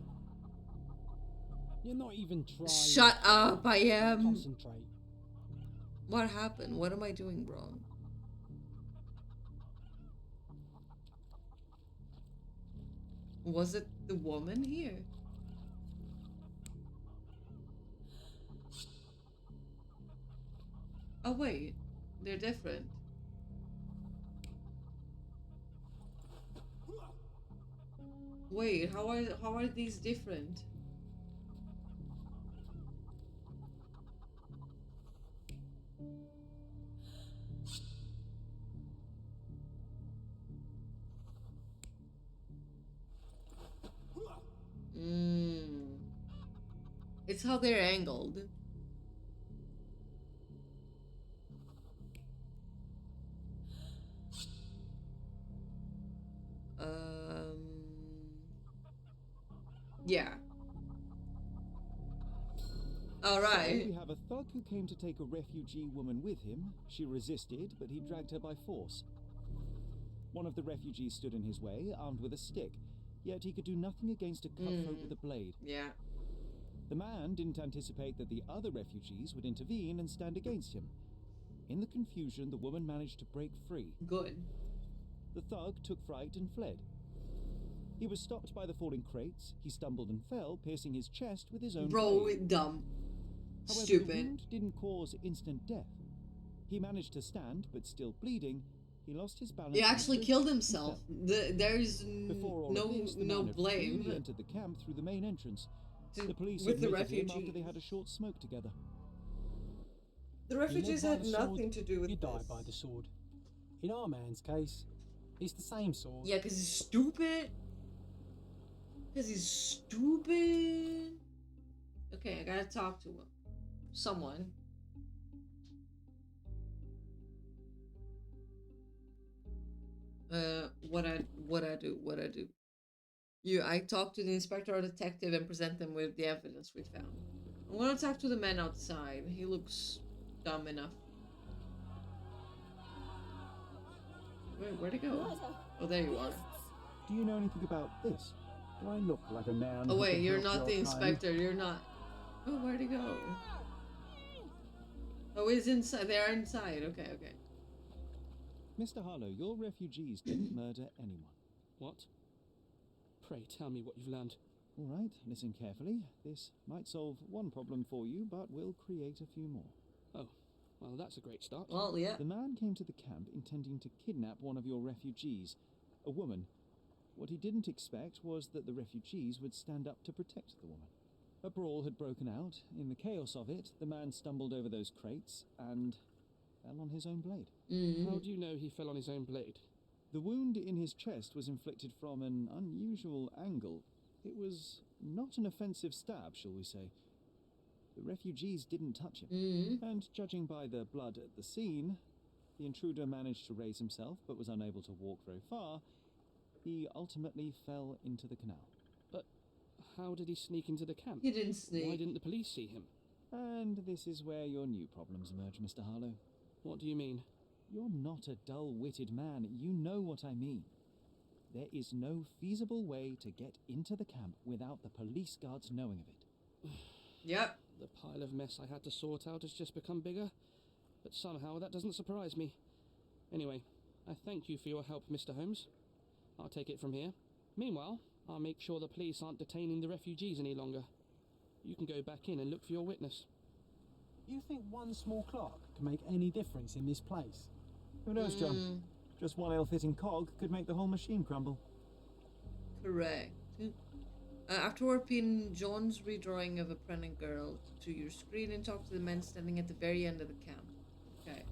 You're not even trying. Shut up, I am. Concentrate. What happened? What am I doing wrong? Was it the woman here? Oh wait, they're different. Wait, how are these different? It's how they're angled. Yeah. Alright. So we have a thug who came to take a refugee woman with him. She resisted, but he dragged her by force. One of the refugees stood in his way, armed with a stick, yet he could do nothing against a cutthroat with a blade. Yeah. The man didn't anticipate that the other refugees would intervene and stand against him. In the confusion, the woman managed to break free. Good. The thug took fright and fled. He was stopped by the falling crates. He stumbled and fell, piercing his chest with his own blade. Dumb. However, Stupid. the wound didn't cause instant death. He managed to stand, but still bleeding, he lost his balance. He actually killed himself. There's no blame. He entered the camp through the main entrance. The police with the admitted him after refugees. they had a short smoke together. The refugees had nothing to do with You this. died by the sword. In our man's case, it's the same sword. Yeah, because he's stupid. Because he's stupid. Okay, I gotta talk to him. Someone. What I do. I talk to the inspector or detective and present them with the evidence we found. I'm gonna talk to the man outside. He looks dumb enough. Where'd it go? Oh, there you are. Do you know anything about this? Do I look like a man? Oh who wait, can you're help not your the kind? inspector. You're not. Oh, where'd he go? Oh, he's inside. They are inside. Okay, okay. Mr. Harlow, your refugees didn't murder anyone. What? Pray tell me what you've learned. All right, listen carefully. This might solve one problem for you, but will create a few more. Oh, well, that's a great start. Well, yeah. The man came to the camp intending to kidnap one of your refugees, a woman. What he didn't expect was that the refugees would stand up to protect the woman. A brawl had broken out. In the chaos of it, the man stumbled over those crates and fell on his own blade. How do you know he fell on his own blade? The wound in his chest was inflicted from an unusual angle. It was not an offensive stab, shall we say. The refugees didn't touch him. And judging by the blood at the scene, the intruder managed to raise himself but was unable to walk very far. He ultimately fell into the canal. But how did he sneak into the camp? He didn't sneak. Why didn't the police see him? And this is where your new problems emerge, Mr. Harlow. What do you mean? You're not a dull-witted man. You know what I mean. There is no feasible way to get into the camp without the police guards knowing of it. Yep. The pile of mess I had to sort out has just become bigger, but somehow that doesn't surprise me. Anyway, I thank you for your help, Mr. Holmes. I'll take it from here. Meanwhile, I'll make sure the police aren't detaining the refugees any longer. You can go back in and look for your witness. You think one small clock can make any difference in this place? Who knows, John? Just one ill-fitting cog could make the whole machine crumble. Correct. Afterward, pin John's redrawing of a pregnant girl to your screen and talk to the men standing at the very end of the camp. Okay.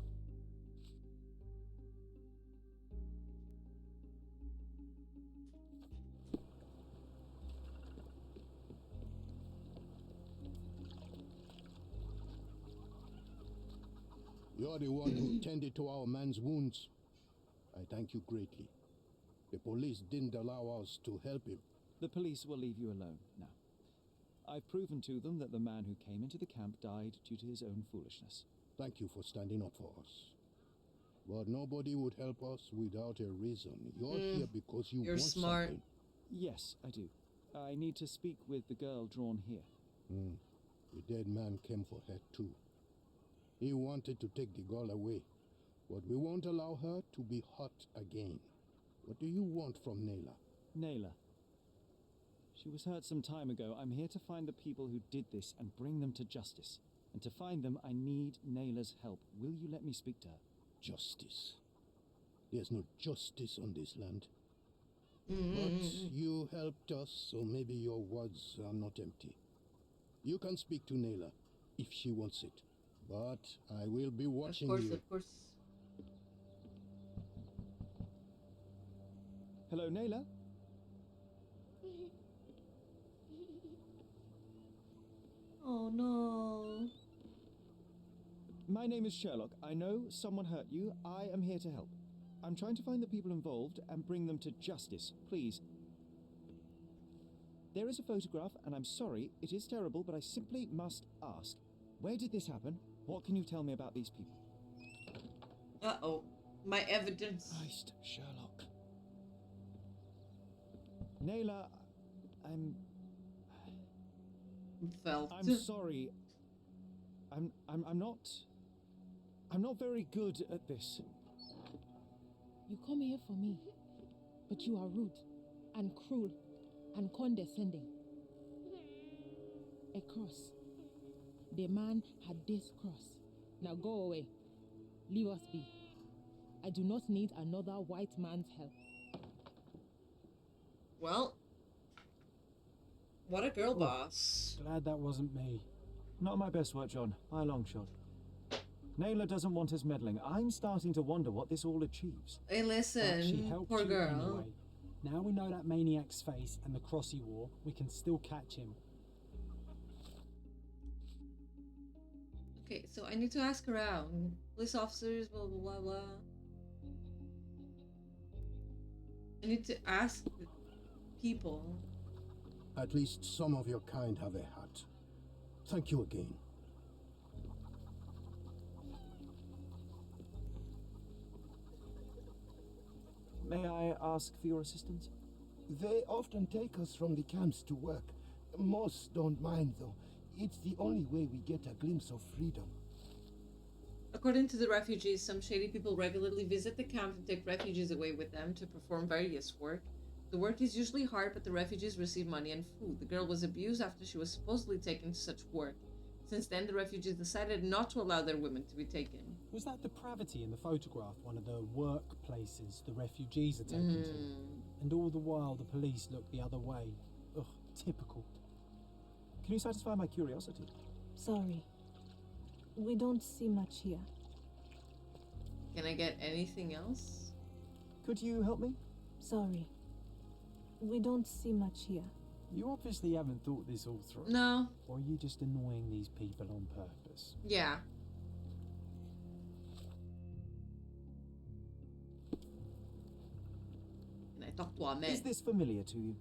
You're the one who tended to our man's wounds. I thank you greatly. The police didn't allow us to help him. The police will leave you alone now. I've proven to them that the man who came into the camp died due to his own foolishness. Thank you for standing up for us. But nobody would help us without a reason. You're here because you want smart. something. Yes, I do. I need to speak with the girl drawn here. The dead man came for her too. He wanted to take the girl away, but we won't allow her to be hurt again. What do you want from Naylor? Naylor. She was hurt some time ago. I'm here to find the people who did this and bring them to justice. And to find them, I need Naylor's help. Will you let me speak to her? Justice. There's no justice on this land. But you helped us, so maybe your words are not empty. You can speak to Naylor if she wants it. But I will be watching you. Of course. Hello, Naylor? Oh no. My name is Sherlock. I know someone hurt you. I am here to help. I'm trying to find the people involved and bring them to justice. Please. There is a photograph, and I'm sorry, it is terrible, but I simply must ask. Where did this happen? What can you tell me about these people? Uh-oh. My evidence. Christ, Sherlock. Naylor, I'm sorry. I'm not very good at this. You come here for me, but you are rude and cruel and condescending. A cross. The man had this cross. Now go away. Leave us be. I do not need another white man's help. Well, what a girl boss. Glad that wasn't me. Not my best work, John, by a long shot. Naylor doesn't want us meddling. I'm starting to wonder what this all achieves. Hey, listen, She helped poor you girl. anyway. Now we know that maniac's face and the cross he wore, we can still catch him. Okay, so I need to ask around. Police officers, blah, blah, blah, blah. I need to ask people. At least some of your kind have a heart. Thank you again. May I ask for your assistance? They often take us from the camps to work. Most don't mind, though. It's the only way we get a glimpse of freedom. According to the refugees, some shady people regularly visit the camp and take refugees away with them to perform various work. The work is usually hard, but the refugees receive money and food. The girl was abused after she was supposedly taken to such work. Since then, the refugees decided not to allow their women to be taken. Was that depravity in the photograph one of the workplaces the refugees are taken to? And all the while the police look the other way. Ugh, typical. Can you satisfy my curiosity? Sorry. We don't see much here. Can I get anything else? Could you help me? Sorry. We don't see much here. You obviously haven't thought this all through. No. Or are you just annoying these people on purpose? Yeah. Can I talk to a man? Is this familiar to you?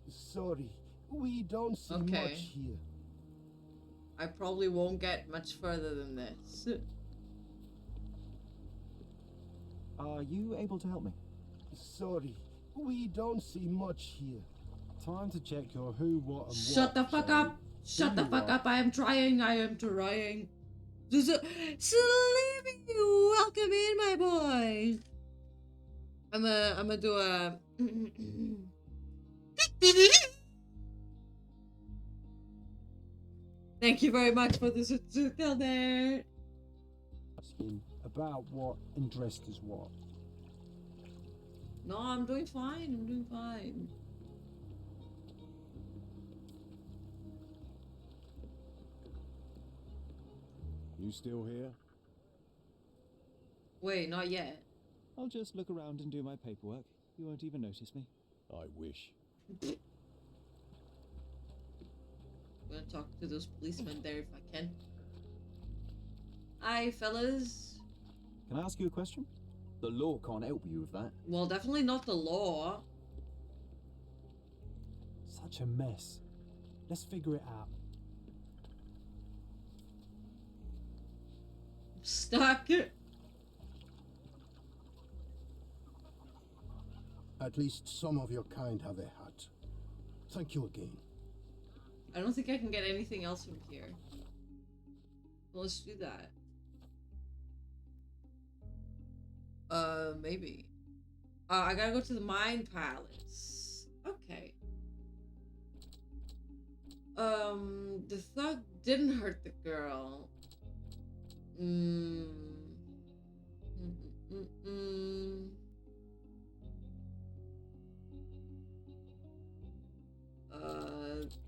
Sorry, we don't see much here. I probably won't get much further than this. Are you able to help me? Sorry, we don't see much here. Time to check your who, what, and Shut the fuck up! Shut the fuck up! I am trying. Sleepy, welcome in, my boy. I'ma do a. Thank you very much for the down there. Asking about what and dressed as what. No, I'm doing fine. I'm doing fine. You still here? Wait, not yet. I'll just look around and do my paperwork. You won't even notice me. I wish. I'm gonna talk to those policemen there if I can. Hi, fellas. Can I ask you a question? The law can't help you with that. Well, definitely not the law. Such a mess. Let's figure it out. I'm stuck. At least some of your kind have a hat. Thank you again. I don't think I can get anything else from here. Well, let's do that. Maybe. I gotta go to the Mind Palace. Okay. The thug didn't hurt the girl.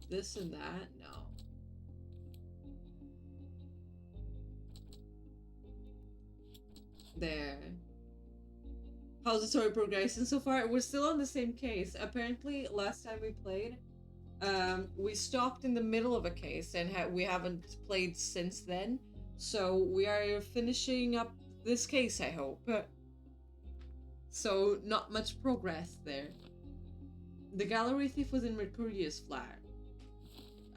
This and that? No. There. How's the story progressing so far? We're still on the same case. Apparently, last time we played, we stopped in the middle of a case and we haven't played since then. So we are finishing up this case, I hope. So not much progress there. The gallery thief was in Mercurius' flat.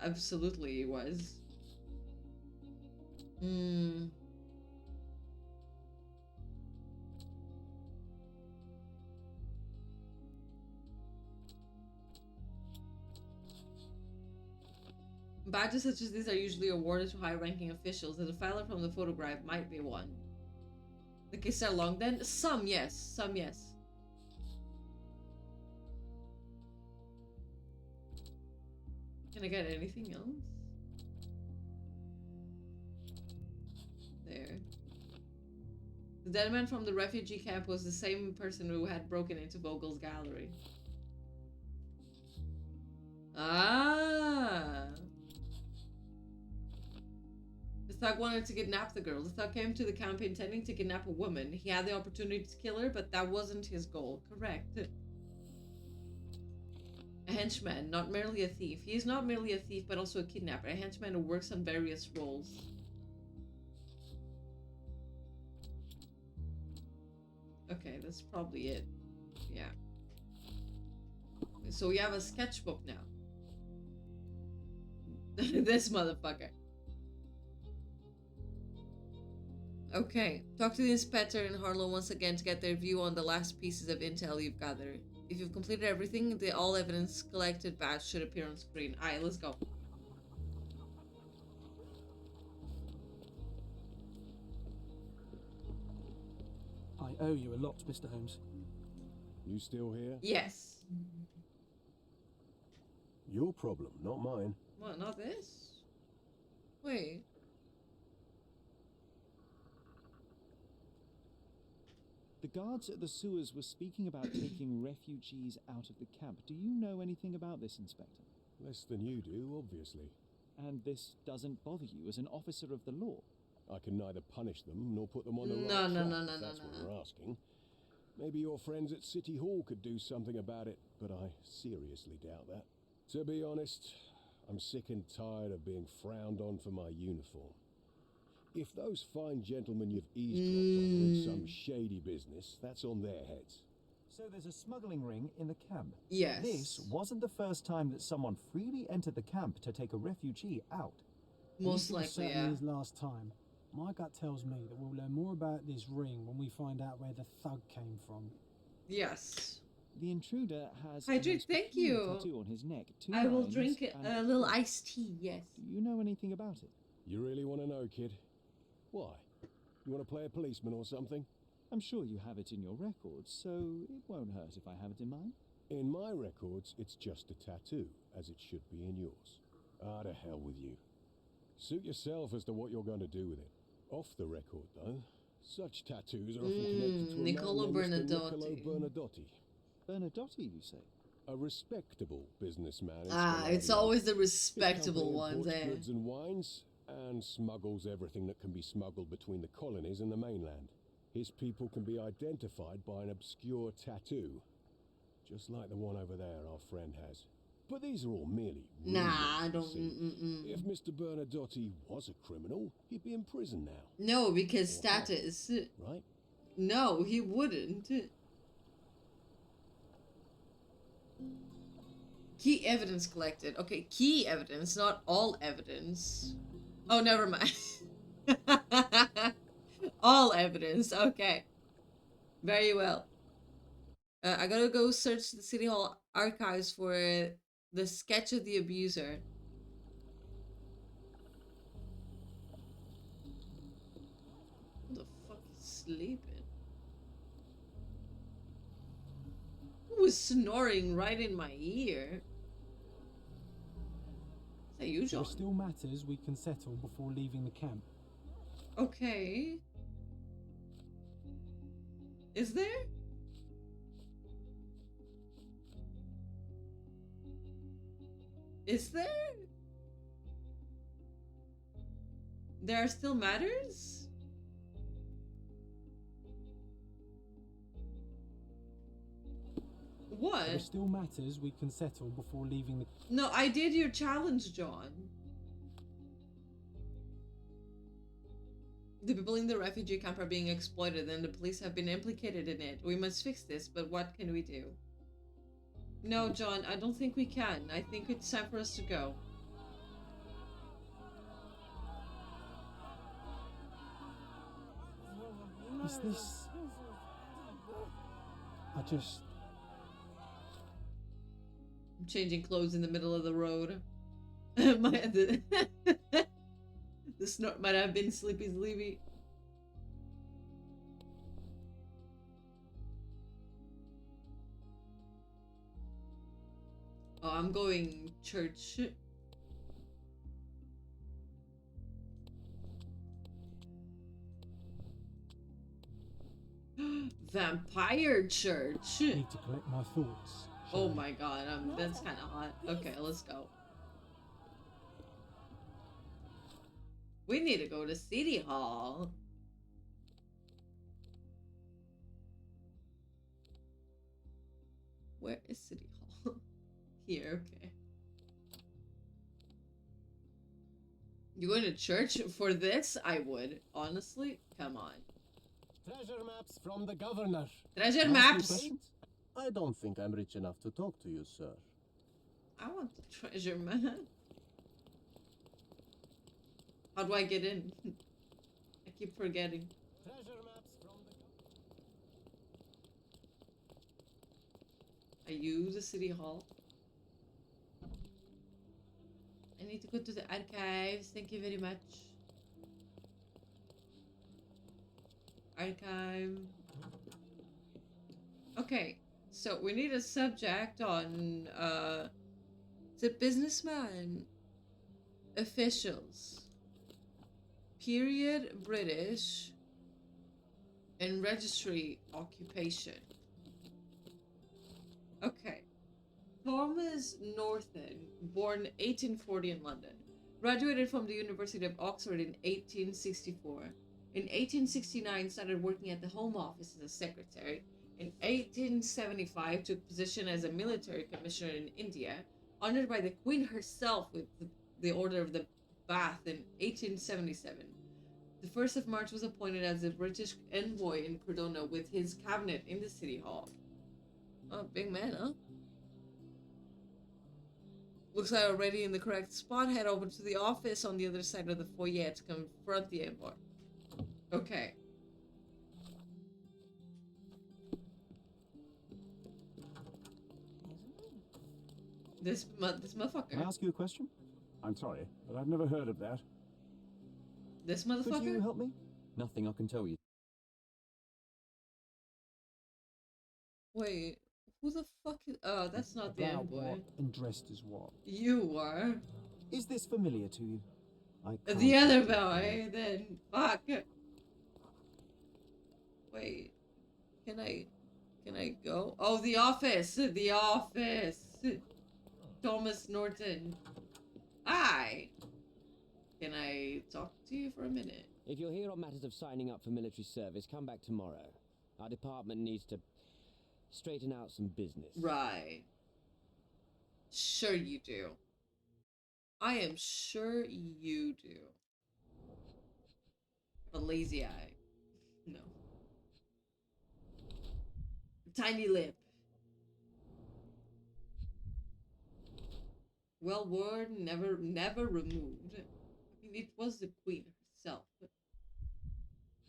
Absolutely, he was. Badges such as these are usually awarded to high-ranking officials, and the filer from the photograph might be one. The cases are long then? Some, yes. Some, yes. Can I get anything else? There. The dead man from the refugee camp was the same person who had broken into Vogel's gallery. Ah! The thug wanted to kidnap the girl. The thug came to the camp intending to kidnap a woman. He had the opportunity to kill her, but that wasn't his goal. Correct. A henchman, not merely a thief. He is not merely a thief, but also a kidnapper. A henchman who works on various roles. Okay, that's probably it. Yeah. So we have a sketchbook now. This motherfucker. Okay. Talk to the inspector in Harlow once again to get their view on the last pieces of intel you've gathered. If you've completed everything, the all evidence collected badge should appear on screen. Alright, let's go. I owe you a lot, Mr. Holmes. You still here? Yes. Your problem, not mine. What, not this? Wait. The guards at the sewers were speaking about taking refugees out of the camp. Do you know anything about this, Inspector? Less than you do, obviously. And this doesn't bother you as an officer of the law? I can neither punish them nor put them on the right No, track, no, if that's what you're asking. Maybe your friends at City Hall could do something about it, but I seriously doubt that. To be honest, I'm sick and tired of being frowned on for my uniform. If those fine gentlemen you've eavesdropped on are in some shady business, that's on their heads. So there's a smuggling ring in the camp. Yes. This wasn't the first time that someone freely entered the camp to take a refugee out. Most It likely, certainly yeah. is last time. My gut tells me that we'll learn more about this ring when we find out where the thug came from. Yes. The intruder has Hydrate, a most thank peculiar you. tattoo on his neck. Two I will lines drink and a little iced tea, yes. Do you know anything about it? You really want to know, kid? Why? You want to play a policeman or something? I'm sure you have it in your records, so it won't hurt if I have it in mine. In my records, it's just a tattoo, as it should be in yours. Ah, to hell with you. Suit yourself as to what you're going to do with it. Off the record, though, such tattoos are often connected to a Niccolo man named Mr. Bernadotti. Niccolo Bernadotti. Bernadotti, you say? A respectable businessman. It's always the respectable His ones, company eh? imports goods and wines, and smuggles everything that can be smuggled between the colonies and the mainland. His people can be identified by an obscure tattoo, just like the one over there our friend has. But these are all merely Nah, rumors, I you don't. see. If Mr. Bernadotti was a criminal, he'd be in prison now. No, because Or had, status. right? No, he wouldn't. Key evidence collected. Okay, key evidence, not all evidence. Oh, never mind. All evidence. Okay. Very well. I gotta go search the City Hall archives for the sketch of the abuser. Who the fuck is sleeping? Who was snoring right in my ear? Is that you, There John? are still matters we can settle before leaving the camp. Okay. Is there? Is there? There are still matters? What? There are still matters we can settle before leaving the... No, I did your challenge, John. The people in the refugee camp are being exploited and the police have been implicated in it. We must fix this, but what can we do? No, John, I don't think we can. I think it's time for us to go. Is this... I just... I'm changing clothes in the middle of the road. the snort might have been sleepy. Oh, I'm going church. Vampire church. Need to collect my thoughts. Oh my god, that's kind of hot. Okay, let's go. We need to go to City Hall. Where is City Hall? Here, okay. You going to church for this? I would, honestly. Come on. Treasure maps from the governor. Treasure maps. I don't think I'm rich enough to talk to you, sir. I want the treasure map. How do I get in? I keep forgetting. Treasure maps from the Are you the city hall? I need to go to the archives. Thank you very much. Archive. Okay, so we need a subject on the businessman, officials, period British, and registry occupation. Okay. Thomas Norton, born 1840 in London, graduated from the University of Oxford in 1864. In 1869, started working at the Home Office as a secretary. In 1875, took position as a military commissioner in India, honored by the Queen herself with the Order of the Bath in 1877. The 1st of March was appointed as a British envoy in Cordona with his cabinet in the City Hall. Oh, big man, huh? Looks like already in the correct spot. Head over to the office on the other side of the foyer to confront the envoy. Okay. This motherfucker. Can I ask you a question? I'm sorry, but I've never heard of that. This motherfucker? Could you help me? Nothing I can tell you. Wait, who the fuck is... Oh, that's not the About envoy. what and dressed as what? You are. Is this familiar to you? I The can't other speak to boy, then. Fuck. Wait. Can I go? Oh, the office. The office. Thomas Norton. Hi. Can I talk to you for a minute? If you're here on matters of signing up for military service, come back tomorrow. Our department needs to straighten out some business. Right. Sure you do. I am sure you do. A lazy eye. No. Tiny lip. Well worn, never removed. I mean, it was the queen herself.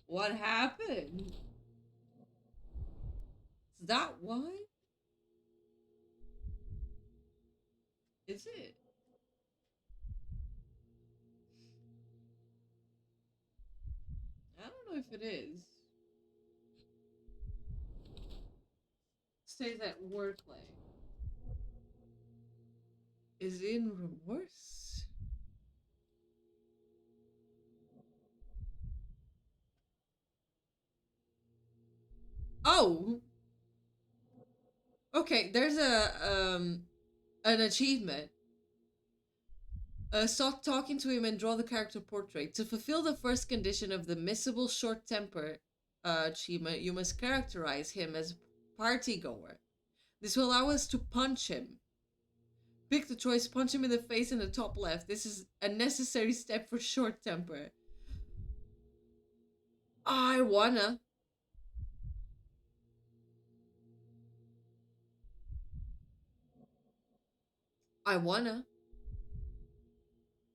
What happened? Is that why? Is it? I don't know if it is. Stays at work like. Is in remorse? Oh! Okay, there's an achievement. Stop talking to him and draw the character portrait. To fulfill the first condition of the missable short temper achievement, you must characterize him as partygoer. This will allow us to punch him. Pick the choice, punch him in the face in the top left. This is a necessary step for short temper. I wanna.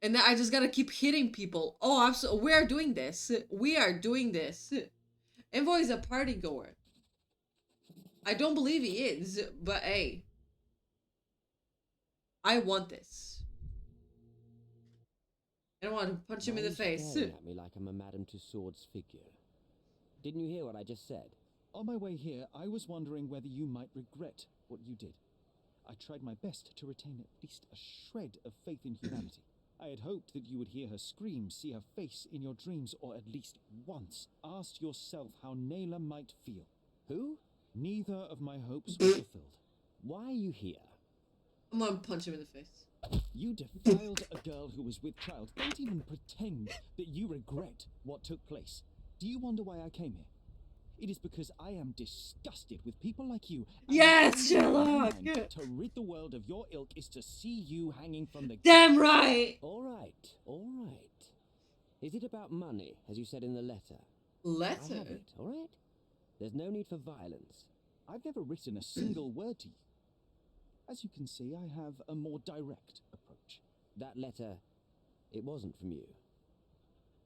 And then I just gotta keep hitting people. Oh, absolutely. We are doing this. We are doing this. Envoy is a party goer. I don't believe he is, but hey. I want this. I don't want to punch him in the face. Staring at me like I'm a Madame Tussauds figure. Didn't you hear what I just said? On my way here, I was wondering whether you might regret what you did. I tried my best to retain at least a shred of faith in humanity. I had hoped that you would hear her scream, see her face in your dreams, or at least once ask yourself how Naylor might feel. Who? Neither of my hopes were fulfilled. Why are you here? I'm gonna punch him in the face. You defiled a girl who was with child. Don't even pretend that you regret what took place. Do you wonder why I came here? It is because I am disgusted with people like you. Yes, Sherlock! To rid the world of your ilk is to see you hanging from the... Damn right! All right, all right. Is it about money, as you said in the letter? Letter? I have it, all right? There's no need for violence. I've never written a single word to you. As you can see, I have a more direct approach. That letter, it wasn't from you.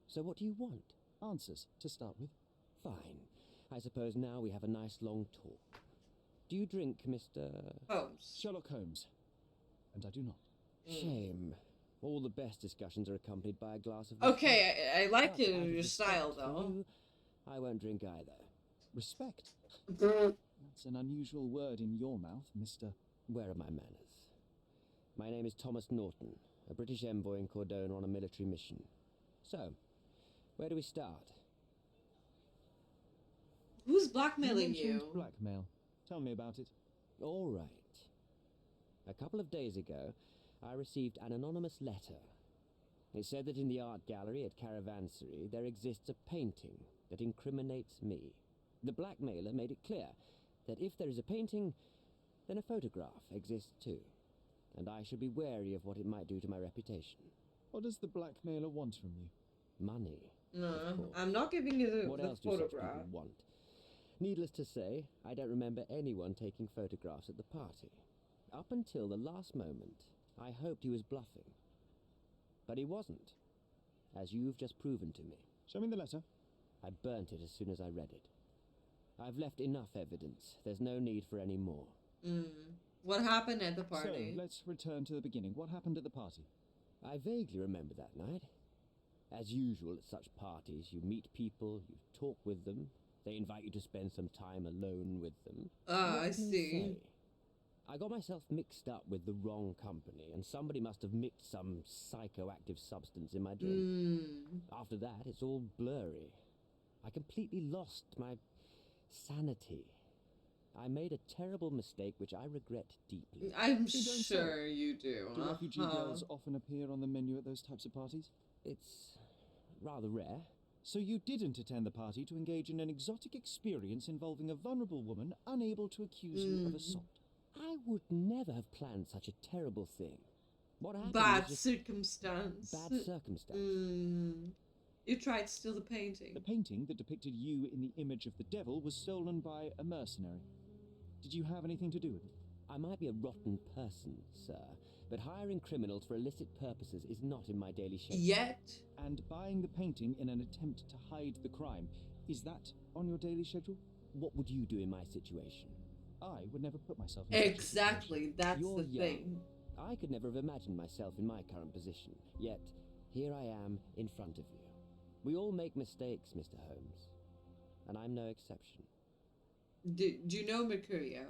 So what do you want? Answers, to start with. Fine. I suppose now we have a nice long talk. Do you drink, Mr. Holmes? Sherlock Holmes. And I do not. Shame. All the best discussions are accompanied by a glass of Okay, I like But out of your respect style for though. you, I won't drink either. Respect? That's an unusual word in your mouth, Mr. Where are my manners? My name is Thomas Norton, a British envoy in Cordona on a military mission. So, where do we start? Who's blackmailing You mentioned you? blackmail. Tell me about it. All right. A couple of days ago, I received an anonymous letter. It said that in the art gallery at Caravansary there exists a painting that incriminates me. The blackmailer made it clear that if there is a painting, then a photograph exists too, and I should be wary of what it might do to my reputation. What does the blackmailer want from you? Money. No, I'm not giving you the, What the else do such photograph. people want? Needless to say, I don't remember anyone taking photographs at the party. Up until the last moment, I hoped he was bluffing. But he wasn't, as you've just proven to me. Show me the letter. I burnt it as soon as I read it. I've left enough evidence. There's no need for any more. What happened at the party? So, let's return to the beginning. What happened at the party? I vaguely remember that night. As usual at such parties, you meet people, you talk with them, they invite you to spend some time alone with them. Ah, What I can you see. say? I got myself mixed up with the wrong company, and somebody must have mixed some psychoactive substance in my drink. After that, it's all blurry. I completely lost my sanity. I made a terrible mistake which I regret deeply. I'm sure you do. Do refugee girls often appear on the menu at those types of parties? It's rather rare. So you didn't attend the party to engage in an exotic experience involving a vulnerable woman unable to accuse you of assault? I would never have planned such a terrible thing. What happened Bad was just circumstance. bad circumstance. You tried to steal the painting. The painting that depicted you in the image of the devil was stolen by a mercenary. Did you have anything to do with it? I might be a rotten person, sir, but hiring criminals for illicit purposes is not in my daily schedule. Yet? And buying the painting in an attempt to hide the crime, is that on your daily schedule? What would you do in my situation? I would never put myself in Exactly, that's You're the young. thing. I could never have imagined myself in my current position, yet here I am in front of you. We all make mistakes, Mr. Holmes, and I'm no exception. Do you know Mercurio?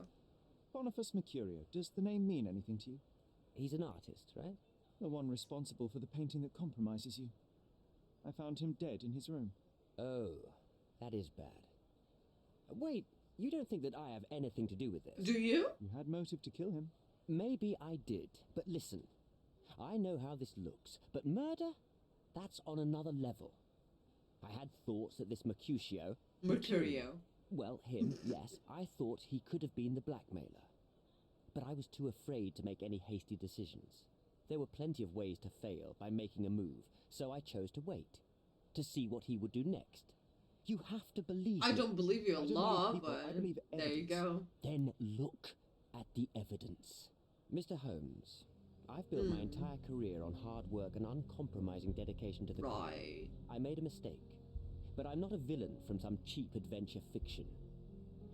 Boniface Mercurio, does the name mean anything to you? He's an artist, right? The one responsible for the painting that compromises you. I found him dead in his room. Oh, that is bad. Wait, you don't think that I have anything to do with this? Do you? You had motive to kill him. Maybe I did, but listen. I know how this looks, but murder? That's on another level. I had thoughts that this Mercutio... Mercurio. Well, him, yes, I thought he could have been the blackmailer. But I was too afraid to make any hasty decisions. There were plenty of ways to fail by making a move, so I chose to wait, to see what he would do next. You have to believe I me. don't believe you a lot, people, I but believe there you go. Then look at the evidence. Mr. Holmes, I've built my entire career on hard work and uncompromising dedication to the cause. Right. I made a mistake, but I'm not a villain from some cheap adventure fiction.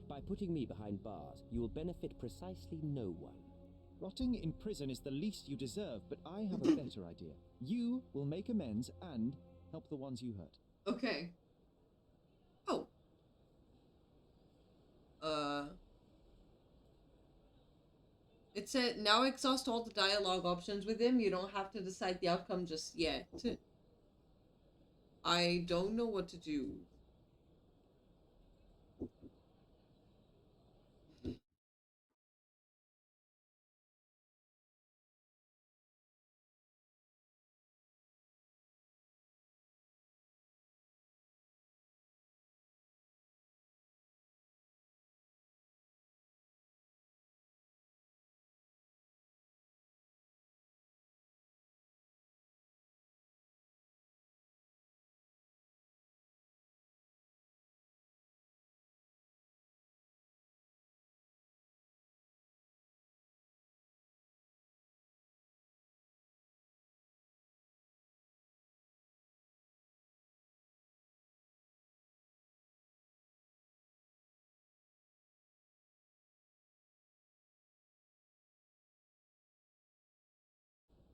By putting me behind bars, you will benefit precisely no one. Rotting in prison is the least you deserve, but I have a better idea. You will make amends and help the ones you hurt. Okay. Oh. It said, now exhaust all the dialogue options with him. You don't have to decide the outcome just yet. I don't know what to do.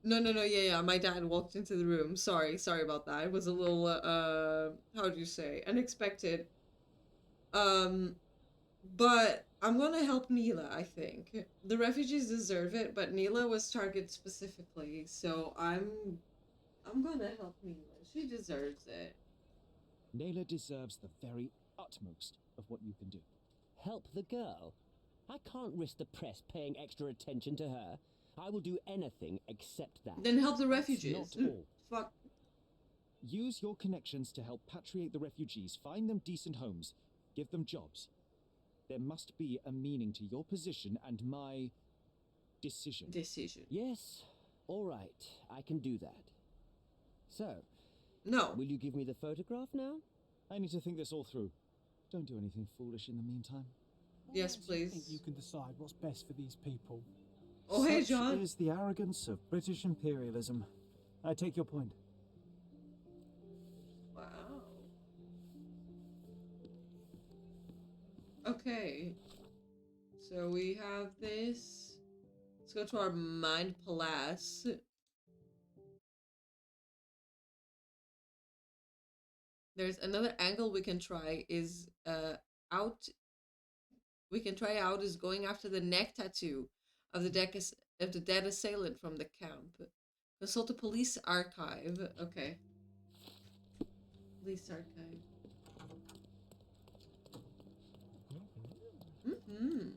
No, no, no, yeah. My dad walked into the room. Sorry about that. It was a little, how do you say, unexpected. Um, but I'm gonna help Neela, I think. The refugees deserve it, but Neela was targeted specifically, so I'm gonna help Neela. She deserves it. Naylor deserves the very utmost of what you can do. Help the girl? I can't risk the press paying extra attention to her. I will do anything except that. Then help the That's refugees. not all. Fuck. Use your connections to help patriate the refugees, find them decent homes, give them jobs. There must be a meaning to your position and my decision. Yes, all right, I can do that. So, no. Will you give me the photograph now? I need to think this all through. Don't do anything foolish in the meantime. Yes, please. I think you can decide what's best for these people. Oh, hey, Such John. is the arrogance of British imperialism. I take your point. Wow. Okay. So we have this. Let's go to our Mind Palace. There's another angle we can try is out. We can try out is going after the neck tattoo of the dead assailant from the camp. Consult the police archive. Okay. Police archive. Mm-hmm.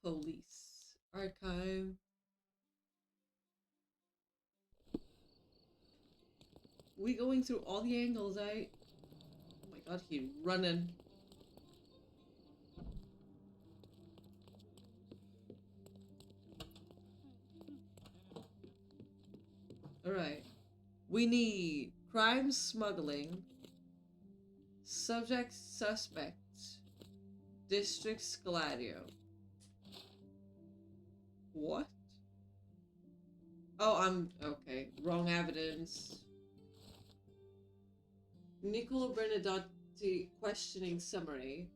Police archive. We going through all the angles, Oh my god, he's running. Alright. We need crime smuggling. Subject suspect. District Scaladio. What? Oh, I'm okay. Wrong evidence. Niccolo Bernadotti questioning summary.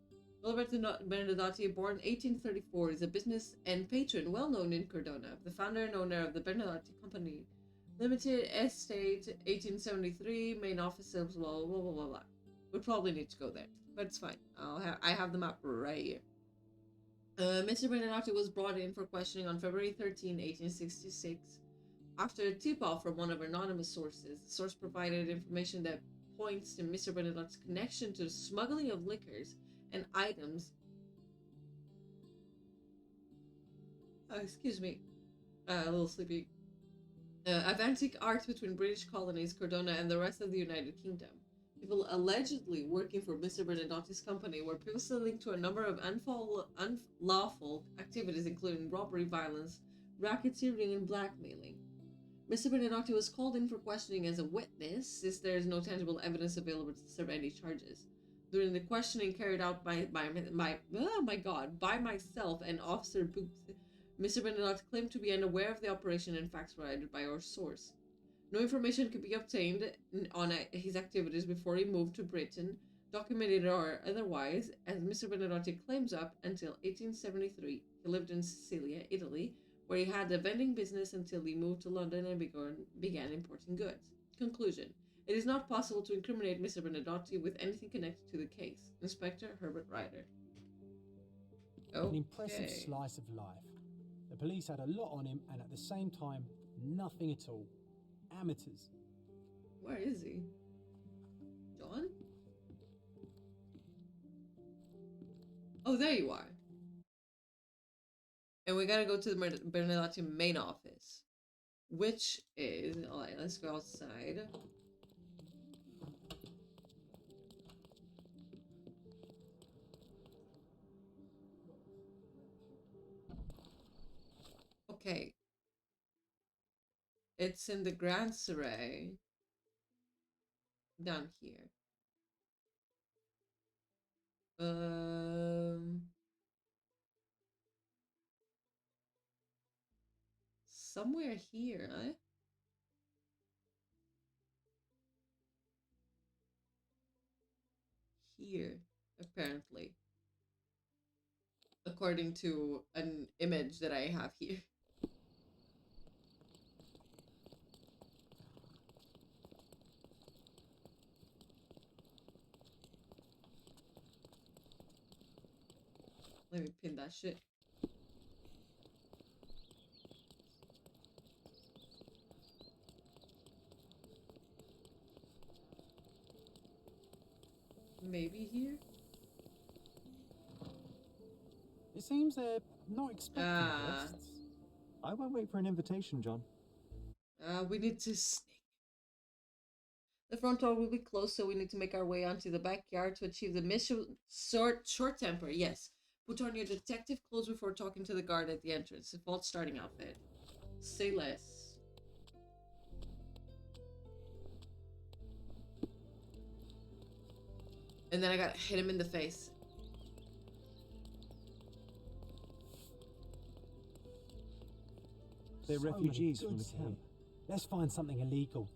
Niccolo Bernadotti, born 1834, is a business and patron well known in Cordona, the founder and owner of the Bernadotti Company Limited Estate, 1873, main office of blah blah blah blah blah. We probably need to go there, but it's fine. I have the map right here. Mr. Bernadotti was brought in for questioning on February 13, 1866. After a tip-off from one of our anonymous sources, the source provided information that points to Mr. Bernadotte's connection to the smuggling of liquors and items. Excuse me, a little sleepy. Of antique art between British colonies, Cordona, and the rest of the United Kingdom. People allegedly working for Mr. Bernadotti's company were previously linked to a number of unlawful activities, including robbery, violence, racketeering, and blackmailing. Mr. Bernadotti was called in for questioning as a witness, since there is no tangible evidence available to serve any charges. During the questioning carried out by myself and Officer Booth, Mr. Bernadotti claimed to be unaware of the operation and facts provided by our source. No information could be obtained on his activities before he moved to Britain, documented or otherwise, as Mr. Bernadotti claims up until 1873. He lived in Sicilia, Italy, where he had a vending business until he moved to London and began importing goods. Conclusion. It is not possible to incriminate Mr. Bernadotti with anything connected to the case. Inspector Herbert Ryder. Okay. An impressive slice of life. The police had a lot on him, and at the same time, nothing at all. Amateurs. Where is he? John? Oh, there you are. And we gotta go to the Bernadotti main office, which is... Alright, let's go outside. Okay. It's in the Grand Surrey. Down here. Somewhere here, eh? Here, apparently. according to an image that I have here. Let me pin that shit. Maybe here? It seems they're not expecting guests. I won't wait for an invitation, John. We need to sneak. The front door will be closed, so we need to make our way onto the backyard to achieve the mission. Short temper, yes. Put on your detective clothes before talking to the guard at the entrance. Default starting outfit. Say less. And then I gotta hit him in the face. They're So refugees many from the goods camp. here. Let's find something illegal.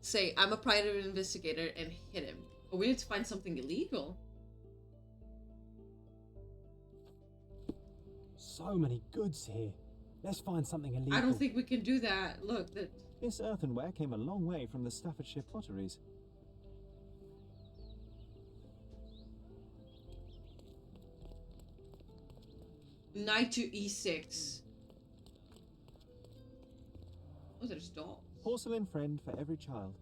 Say, I'm a private investigator, and hit him. But we need to find something illegal. So many goods here. Let's find something illegal. I don't think we can do that. Look, that. This earthenware came a long way from the Staffordshire potteries. Knight to e6. Oh, there's dolls. Porcelain friend for every child.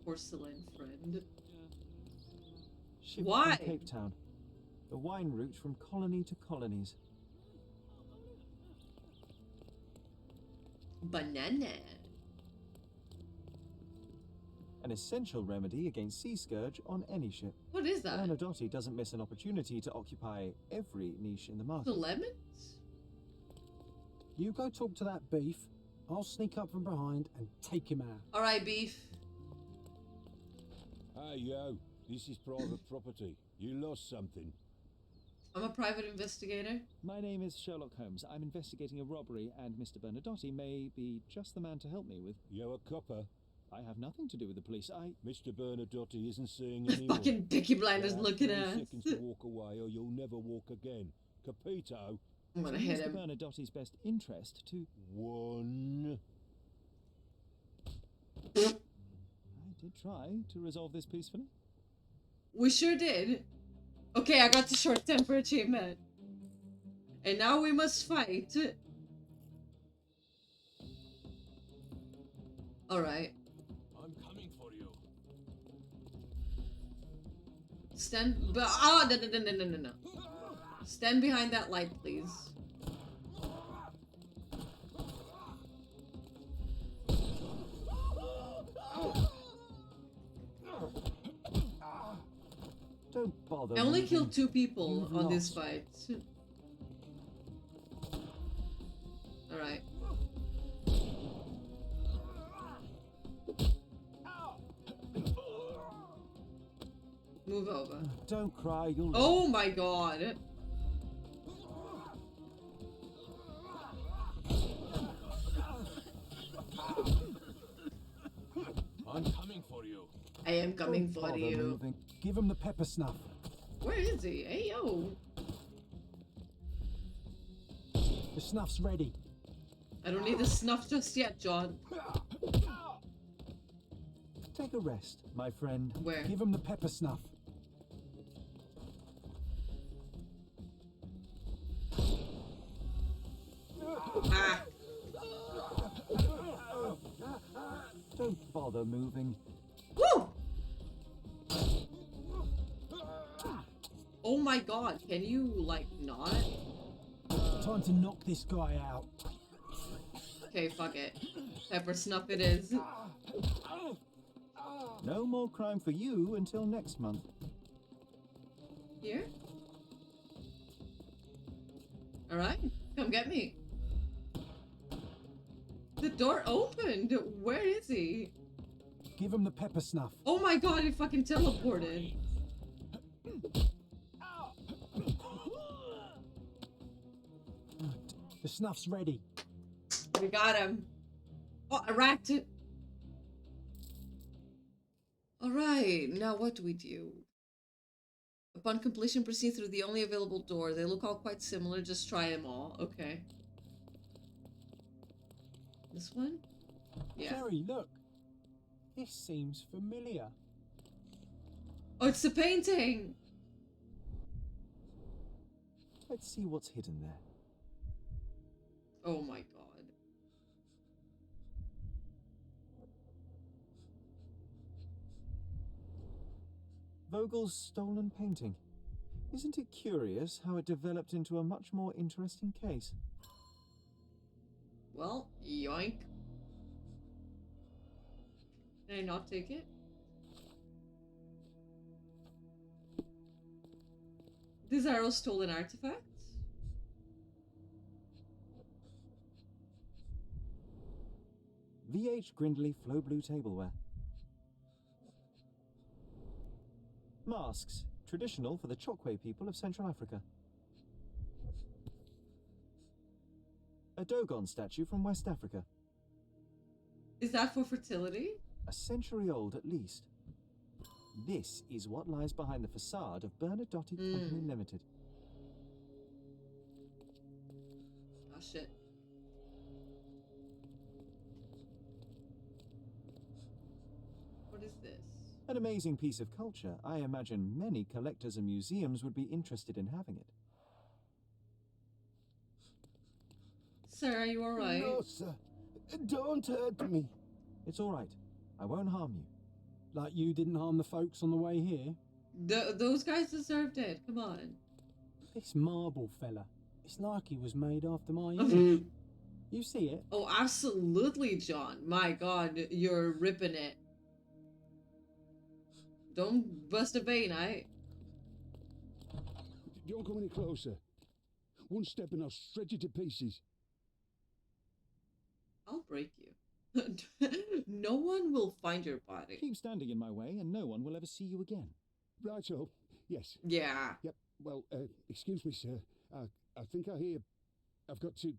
Porcelain friend. Shipped Why? from Cape Town. The wine route from colony to colonies. Banana. An essential remedy against sea scourge on any ship. What is that? Bernadotte doesn't miss an opportunity to occupy every niche in the market. The lemons? You go talk to that beef. I'll sneak up from behind and take him out. Alright, beef. Hey, yo. This is private property. You lost something. I'm a private investigator. My name is Sherlock Holmes. I'm investigating a robbery, and Mr. Bernadotte may be just the man to help me with. You're a copper. I have nothing to do with the police. Mr. Bernadotte isn't seeing anyone. Fucking Peaky Blinders looking at at us. 3 seconds to walk away, or you'll never walk again. Capito? I'm gonna hit him. Mr. Bernadotte's best interest to... 1. I did try to resolve this peacefully. We sure did. Okay, I got the short temper achievement. And now we must fight. Alright. I'm coming for you. Stand. Oh, no. Stand behind that light, please. Don't bother. I only moving. killed 2 people You've on this lost. fight. Alright. Move over. Don't cry, you'll... Oh my god. I'm coming for you. I am coming Don't for bother you. moving. Give him the pepper snuff. Where is he? Hey, yo. The snuff's ready. I don't need the snuff just yet, John. Take a rest, my friend. Where? Give him the pepper snuff. Ah. Don't bother moving. Woo! Oh my god, can you, like, not? Time to knock this guy out. Okay, fuck it. Pepper snuff it is. No more crime for you until next month. Here? Alright, come get me. The door opened! Where is he? Give him the pepper snuff. Oh my god, he fucking teleported. The snuff's ready. We got him. Oh, I racked it. Alright, now what do we do? Upon completion, proceed through the only available door. They look all quite similar. Just try them all. Okay. This one? Yeah. Jerry, look. This seems familiar. Oh, it's the painting! Let's see what's hidden there. Oh my god. Vogel's stolen painting. Isn't it curious how it developed into a much more interesting case? Well, yoink. Can I not take it? These are all stolen artifacts? VH Grindley Flow Blue Tableware. Masks, traditional for the Chokwe people of Central Africa. A Dogon statue from West Africa. Is that for fertility? A century old at least. This is what lies behind the facade of Bernadotte Company Limited. Oh shit. What is this? An amazing piece of culture. I imagine many collectors and museums would be interested in having it. Sir, are you alright? No, sir. Don't hurt me. It's all right. I won't harm you. Like you didn't harm the folks on the way here? Those guys deserved it. Come on. This marble fella. It's like he was made after my image. You see it? Oh, absolutely, John. My god, you're ripping it. Don't bust a vein, Don't come any closer. One step and I'll shred you to pieces. I'll break you. No one will find your body. Keep standing in my way and no one will ever see you again. Right, so, yes. Yeah. Yep, well, excuse me, sir. I think I hear I've got to...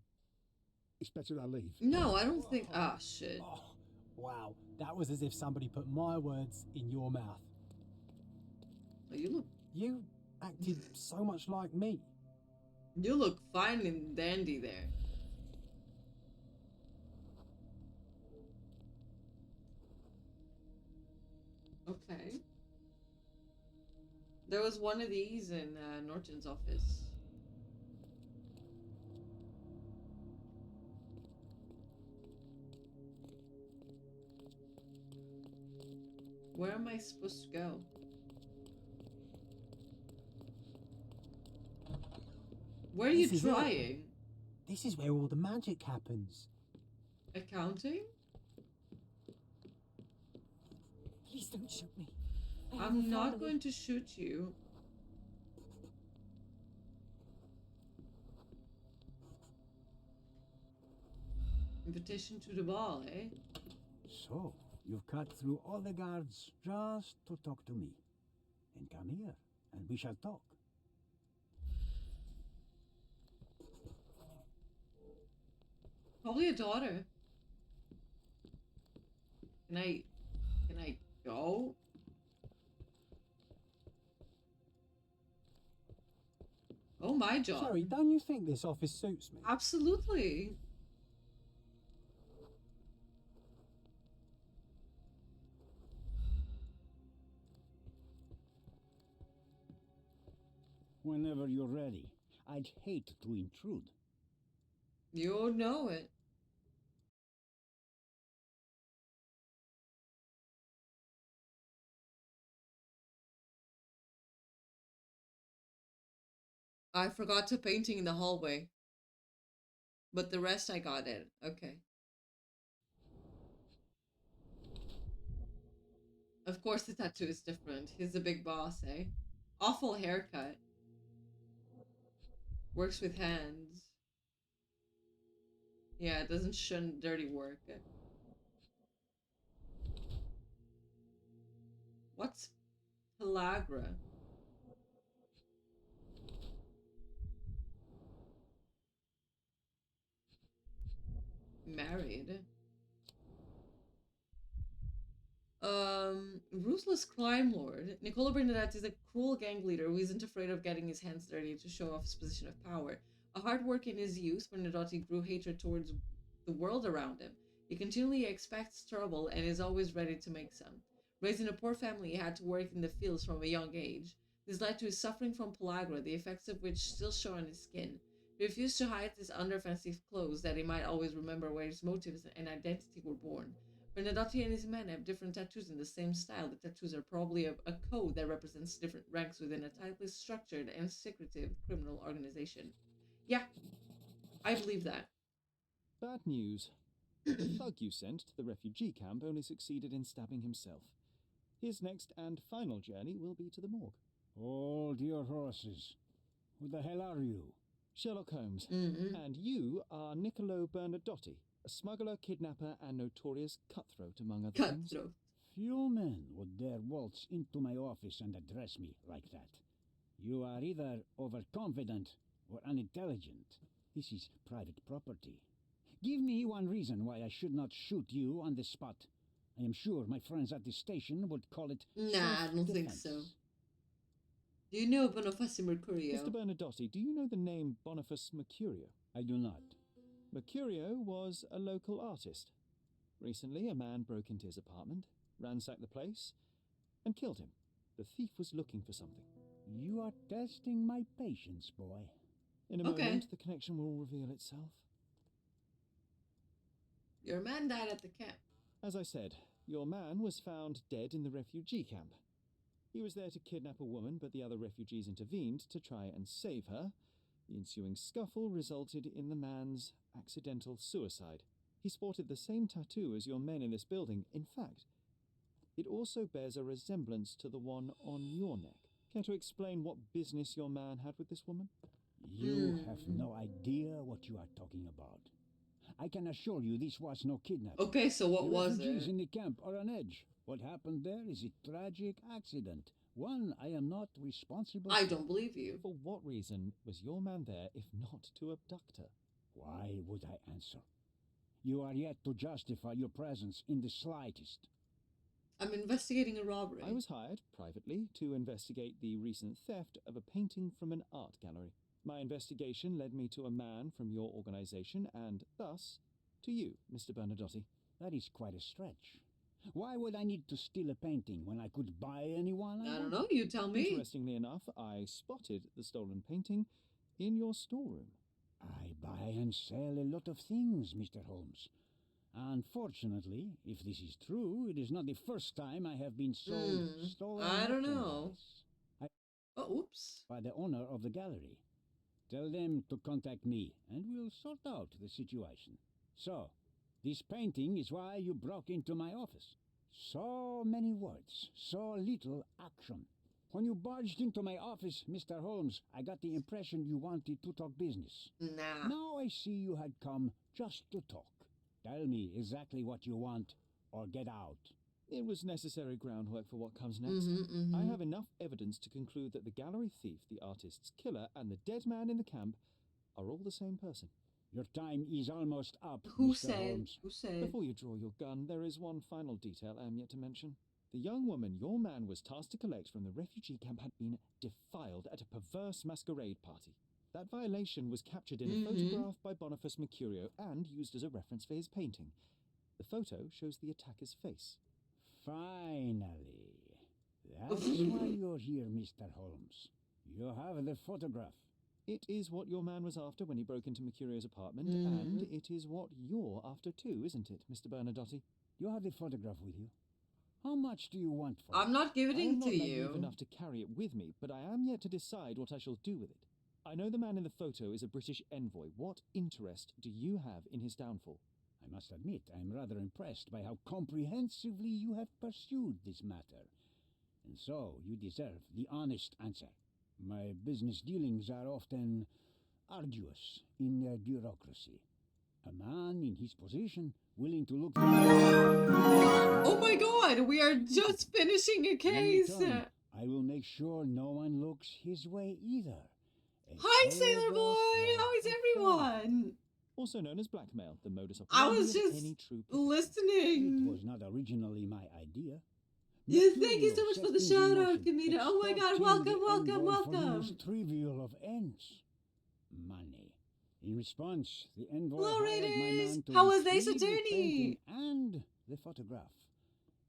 It's better I leave. No, I don't think... Ah, shit. Oh, wow. That was as if somebody put my words in your mouth. You acted so much like me. You look fine and dandy there. Okay. There was one of these in Norton's office. Where am I supposed to go? Where are you trying? This is where all the magic happens. Accounting? Please don't shoot me. I'm not going to shoot you. Invitation to the ball, eh? So, you've cut through all the guards just to talk to me. Then come here, and we shall talk. Probably a daughter. Can I go? Oh my God. Sorry, don't you think this office suits me? Absolutely. Whenever you're ready. I'd hate to intrude. You know it. I forgot to painting in the hallway. But the rest I got it. Okay. Of course the tattoo is different. He's the big boss, eh? Awful haircut. Works with hands. Yeah, it doesn't shun dirty work. What's pellagra? Married. ruthless crime lord. Niccolo Bernadetti is a cruel gang leader who isn't afraid of getting his hands dirty to show off his position of power. A hard work in his youth, Bernadotti grew hatred towards the world around him. He continually expects trouble and is always ready to make some. Raised in a poor family, he had to work in the fields from a young age. This led to his suffering from pellagra, the effects of which still show on his skin. He refused to hide his underoffensive clothes that he might always remember where his motives and identity were born. Bernadotti and his men have different tattoos in the same style. The tattoos are probably a code that represents different ranks within a tightly structured and secretive criminal organization. Yeah, I believe that. Bad news. The thug you sent to the refugee camp only succeeded in stabbing himself. His next and final journey will be to the morgue. Hold your horses. Who the hell are you? Sherlock Holmes. Mm-hmm. And you are Niccolo Bernadotti, a smuggler, kidnapper, and notorious cutthroat, among other things. Few men would dare waltz into my office and address me like that. You are either overconfident or unintelligent. This is private property. Give me one reason why I should not shoot you on the spot. I am sure my friends at the station would call it Nah, I don't think so. Do you know Boniface Mercurio? Mr. Bernadotti, do you know the name Boniface Mercurio? I do not. Mercurio was a local artist. Recently, a man broke into his apartment, ransacked the place, and killed him. The thief was looking for something. You are testing my patience, boy. In a moment, the connection will reveal itself. Your man died at the camp. As I said, your man was found dead in the refugee camp. He was there to kidnap a woman, but the other refugees intervened to try and save her. The ensuing scuffle resulted in the man's accidental suicide. He sported the same tattoo as your men in this building. In fact, it also bears a resemblance to the one on your neck. Care to explain what business your man had with this woman? You have no idea what you are talking about. I can assure you this was no kidnapping. Okay, so what was The refugees it? in the camp are on edge. What happened there is a tragic accident. One I am not responsible I for. don't believe you. For what reason was your man there if not to abduct her? Why would I answer? You are yet to justify your presence in the slightest. I'm investigating a robbery. I was hired, privately, to investigate the recent theft of a painting from an art gallery. My investigation led me to a man from your organization and, thus, to you, Mr. Bernadotti. That is quite a stretch. Why would I need to steal a painting when I could buy anyone? I don't know, you tell me. Interestingly enough, I spotted the stolen painting in your storeroom. I buy and sell a lot of things, Mr. Holmes. Unfortunately, if this is true, it is not the first time I have been sold stolen I don't know. Oops. By the owner of the gallery. Tell them to contact me, and we'll sort out the situation. So, this painting is why you broke into my office. So many words, so little action. When you barged into my office, Mr. Holmes, I got the impression you wanted to talk business. Nah. Now I see you had come just to talk. Tell me exactly what you want, or get out. It was necessary groundwork for what comes next. I have enough evidence to conclude that the gallery thief, the artist's killer, and the dead man in the camp are all the same person. Your time is almost up, Who Mr. said? Holmes. Who said? Before you draw your gun, there is one final detail I am yet to mention. The young woman your man was tasked to collect from the refugee camp had been defiled at a perverse masquerade party. That violation was captured in a photograph by Boniface Mercurio and used as a reference for his painting. The photo shows the attacker's face. Finally. That's why you're here, Mr. Holmes. You have the photograph. It is what your man was after when he broke into Mercurio's apartment, and it is what you're after too, isn't it, Mr. Bernadotti? You have the photograph with you. How much do you want for it? I'm not giving I'm it not to naive you. enough to carry it with me, but I am yet to decide what I shall do with it. I know the man in the photo is a British envoy. What interest do you have in his downfall? I must admit, I am rather impressed by how comprehensively you have pursued this matter. And so, you deserve the honest answer. My business dealings are often arduous in their bureaucracy. A man in his position, willing to look... Oh my god, we are just finishing a case! I will make sure no one looks his way either. Hi, Sailor Boy! How is everyone? Also known as blackmail, the modus I operandi was of just any true listening. It was not originally my idea. Yeah, thank you so Mercurio much for the set shout into out, motion, Kamita. Oh my god, extorting welcome, the welcome, envoy for the welcome. most trivial of ends. Money. In response, the envoy Hello, hired my Raiders. man to How was Ace retrieve the painting Attorney? and the photograph,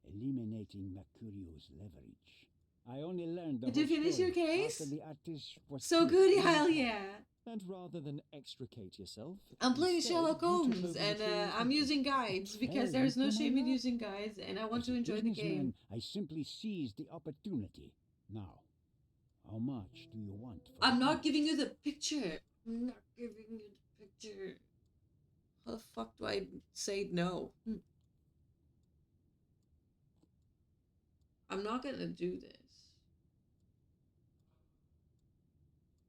eliminating Mercurio's leverage. I only learned the Did whole you finish story your case? after the artist was So killed good, in his hell home. yeah. And rather than extricate yourself, I'm playing instead, Sherlock you took Holmes, over and material I'm from using him. guides It because fell there's no into my shame in lap. using guides, and I want As to a enjoy the businessman, game. I simply seized the opportunity. Now, how much do you want for I'm the not painting? giving you the picture. I'm not giving you the picture. How the fuck do I say no? I'm not gonna do this.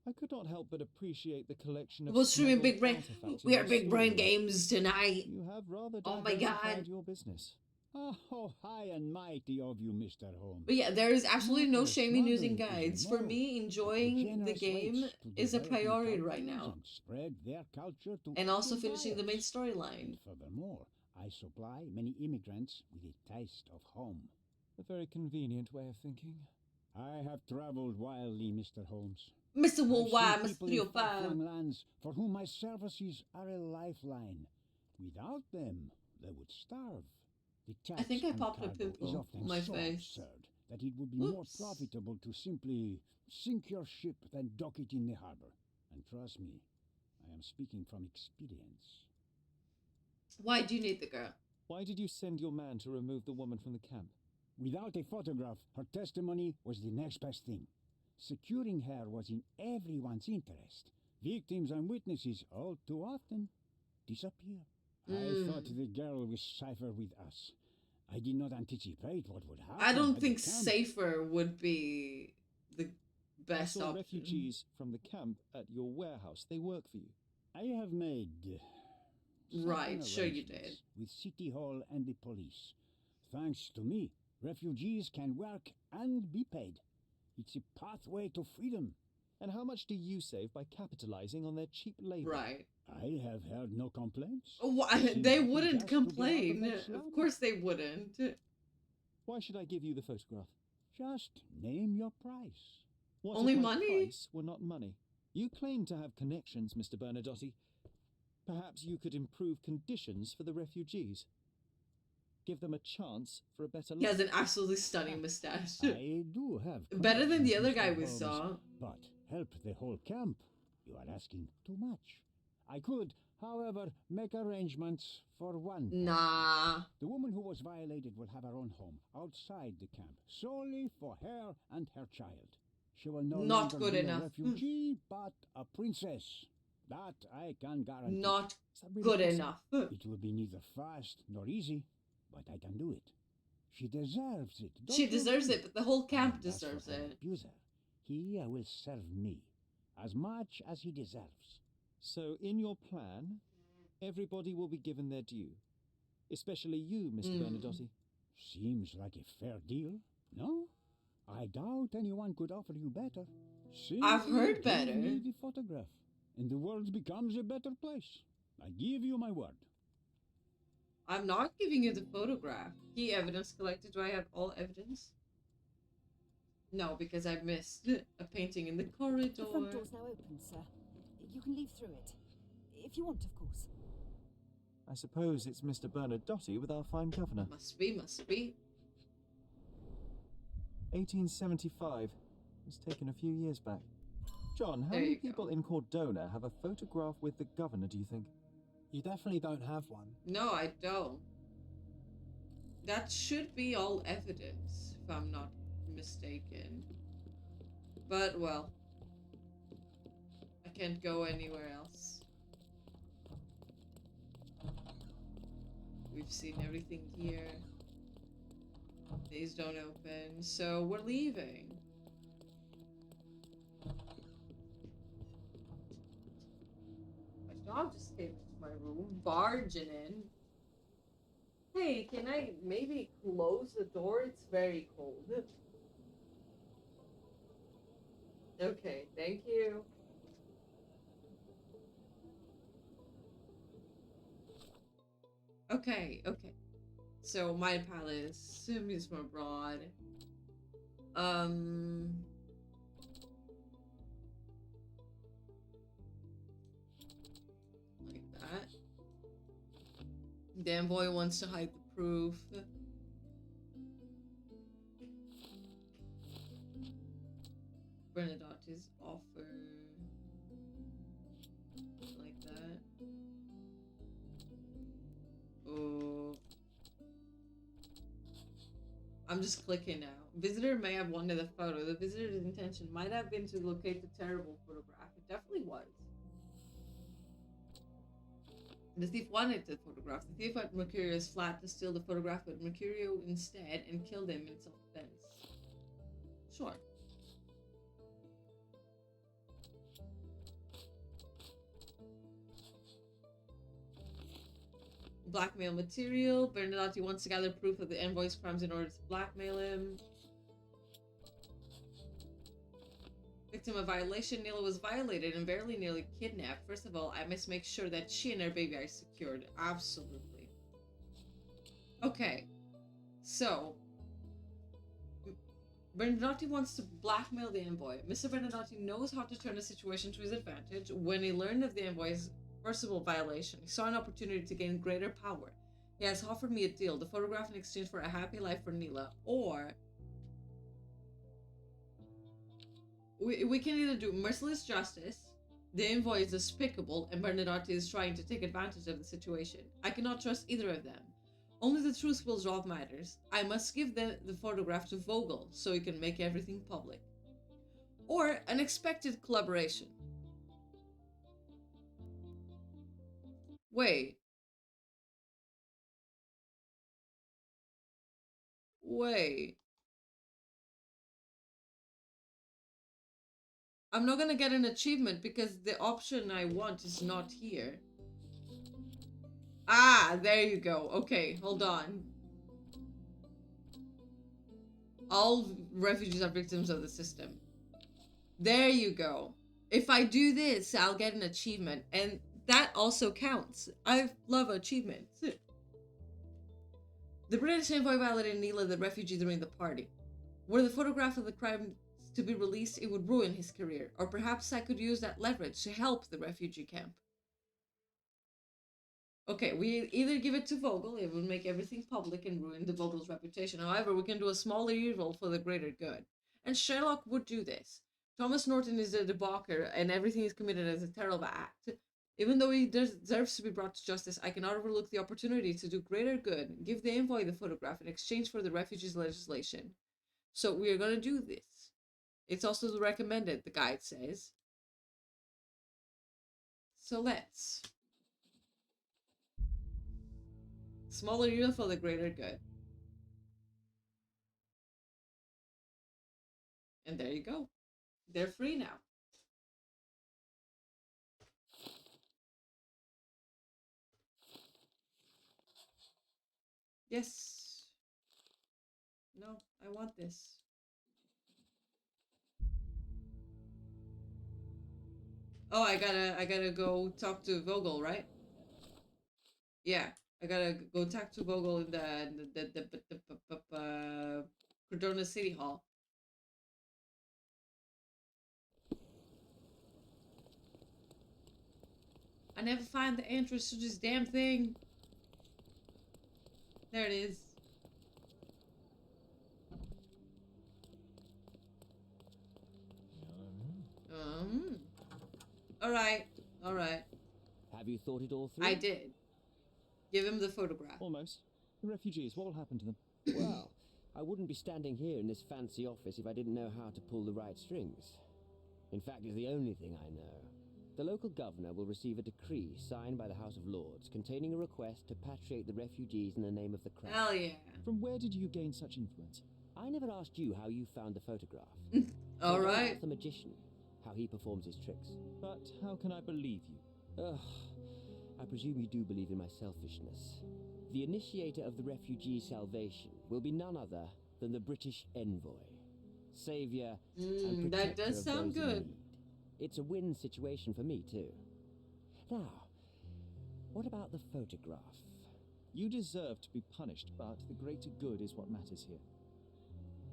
I could not help but appreciate the collection of We're streaming smuggled Big Brain. artifacts in We are your Big Brain storeroom. Games tonight. You have rather Oh my diversified god. your business. Oh, high and mighty of you, Mr. Holmes. But yeah, there is absolutely no Smuggle shame in using smuggling is guides. For immoral, me, but enjoying the generous game rates to is a developing priority right countries now. and spread their culture to And also Indian finishing the main buyers. storyline. And furthermore, I supply many immigrants with a taste of home. A very convenient way of thinking. I have traveled wildly, Mr. Holmes. Mr. I've Worldwide, seen Mr. people in 305. far-flung lands for whom my services are a lifeline. Without them, they would starve. The I think I tax popped a on cargo is pimple often on my so face. absurd that it would be more Oops. profitable to simply sink your ship than dock it in the harbor. And trust me, I am speaking from experience. Why do you need the girl? Why did you send your man to remove the woman from the camp? Without a photograph, her testimony was the next best thing. Securing her was in everyone's interest. Victims and witnesses all too often disappear. I thought the girl was safer with us. I did not anticipate what would happen. I don't at think the camp. safer would be the I best saw option. refugees from the camp at your warehouse. They work for you. I have made certain Right, sure you did. arrangements with City Hall and the police. Thanks to me, refugees can work and be paid. It's a pathway to freedom. And how much do you save by capitalizing on their cheap labor? Right. I have heard no complaints. Why? Seem They happy wouldn't just to get out of complain. that Of slum. course they wouldn't. Why should I give you the photograph? Just name your price. What Only if my money? price were not money? You claim to have connections, Mr. Bernadotti. Perhaps you could improve conditions for the refugees. Give them a chance for a better life. He has an absolutely stunning mustache. I do have Better than the connections, other guy Mr. we Holmes, saw. But help the whole camp. You are asking too much. I could, however, make arrangements for one. Nah. The woman who was violated will have her own home outside the camp, solely for her and her child. She will no Not longer good be enough. a refugee, but a princess. That I can guarantee. Not really good possible? enough. It will be neither fast nor easy, but I can do it. She deserves it. Don't She you deserves agree? it, but the whole camp And as for deserves her it. abuser, he will serve me as much as he deserves. So, in your plan, everybody will be given their due. Especially you, Mr. Bernadotti. Seems like a fair deal, no? I doubt anyone could offer you better. I've Simply heard give better. me the photograph, and the world becomes a better place. I give you my word. I'm not giving you the photograph. Key evidence collected. Do I have all evidence? No, because I missed a painting in the corridor. The front door's now open, sir. You can leave through it. If you want, of course. I suppose it's Mr. Bernadotti with our fine governor. Must be, must be. 1875. Was taken a few years back. John, how There many you go. people in Cordona have a photograph with the governor, do you think? You definitely don't have one. No, I don't. That should be all evidence, if I'm not mistaken. But, well, I can't go anywhere else. We've seen everything here. These don't open, so we're leaving. My dog just came into my room, barging in. Hey, can I maybe close the door? It's very cold. Okay, thank you. Okay. So my palace, Muse from abroad. Like that. The envoy wants to hide the proof. Bernadotte's offer. Like that. Oh. I'm just clicking now. Visitor may have wanted the photo. The visitor's intention might have been to locate the terrible photograph. It definitely was. The thief wanted the photograph. The thief went to Mercurio's flat to steal the photograph, but Mercurio instead and killed him in self-defense. Sure. Blackmail material. Bernadotte wants to gather proof of the envoy's crimes in order to blackmail him. Victim of violation. Nila was violated and barely nearly kidnapped. First of all, I must make sure that she and her baby are secured. Absolutely. Okay. So, Bernadotte wants to blackmail the envoy. Mr. Bernadotte knows how to turn the situation to his advantage. When he learned of the envoy's forcible violation, he saw an opportunity to gain greater power. He has offered me a deal, the photograph in exchange for a happy life for Nila, or we can either do merciless justice, the envoy is despicable, and Bernadotte is trying to take advantage of the situation. I cannot trust either of them. Only the truth will resolve matters. I must give the photograph to Vogel so he can make everything public. Or an expected collaboration. Wait. I'm not gonna get an achievement because the option I want is not here. Ah, there you go. Okay, hold on. All refugees are victims of the system. There you go. If I do this, I'll get an achievement. And that also counts. I love achievements. The British envoy violated Nila, the refugee, during the party. Were the photograph of the crime to be released, it would ruin his career. Or perhaps I could use that leverage to help the refugee camp. Okay, we either give it to Vogel, it would make everything public and ruin the Vogel's reputation. However, we can do a smaller evil for the greater good. And Sherlock would do this. Thomas Norton is a debaucher, and everything is committed as a terrible act. Even though he deserves to be brought to justice, I cannot overlook the opportunity to do greater good, give the envoy the photograph in exchange for the refugees legislation. So we are going to do this. It's also the recommended, the guide says. So let's. Smaller evil for the greater good. And there you go. They're free now. Yes. No, I want this. Oh, I gotta go talk to Vogel, right? Yeah, I gotta go talk to Vogel in the Cordona City Hall. I never find the entrance to this damn thing. There it is. All right. Have you thought it all through? I did. Give him the photograph. Almost. The refugees, what will happen to them? Well, I wouldn't be standing here in this fancy office if I didn't know how to pull the right strings. In fact, it's the only thing I know. The local governor will receive a decree signed by the House of Lords containing a request to patriate the refugees in the name of the crown. Hell yeah. From where did you gain such influence? I never asked you how you found the photograph. All right. The magician, how he performs his tricks. But how can I believe you? Ugh, I presume you do believe in my selfishness. The initiator of the refugee salvation will be none other than the British envoy. Savior and protector that does of sound those in good. need. It's a win situation for me, too. Now, what about the photograph? You deserve to be punished, but the greater good is what matters here.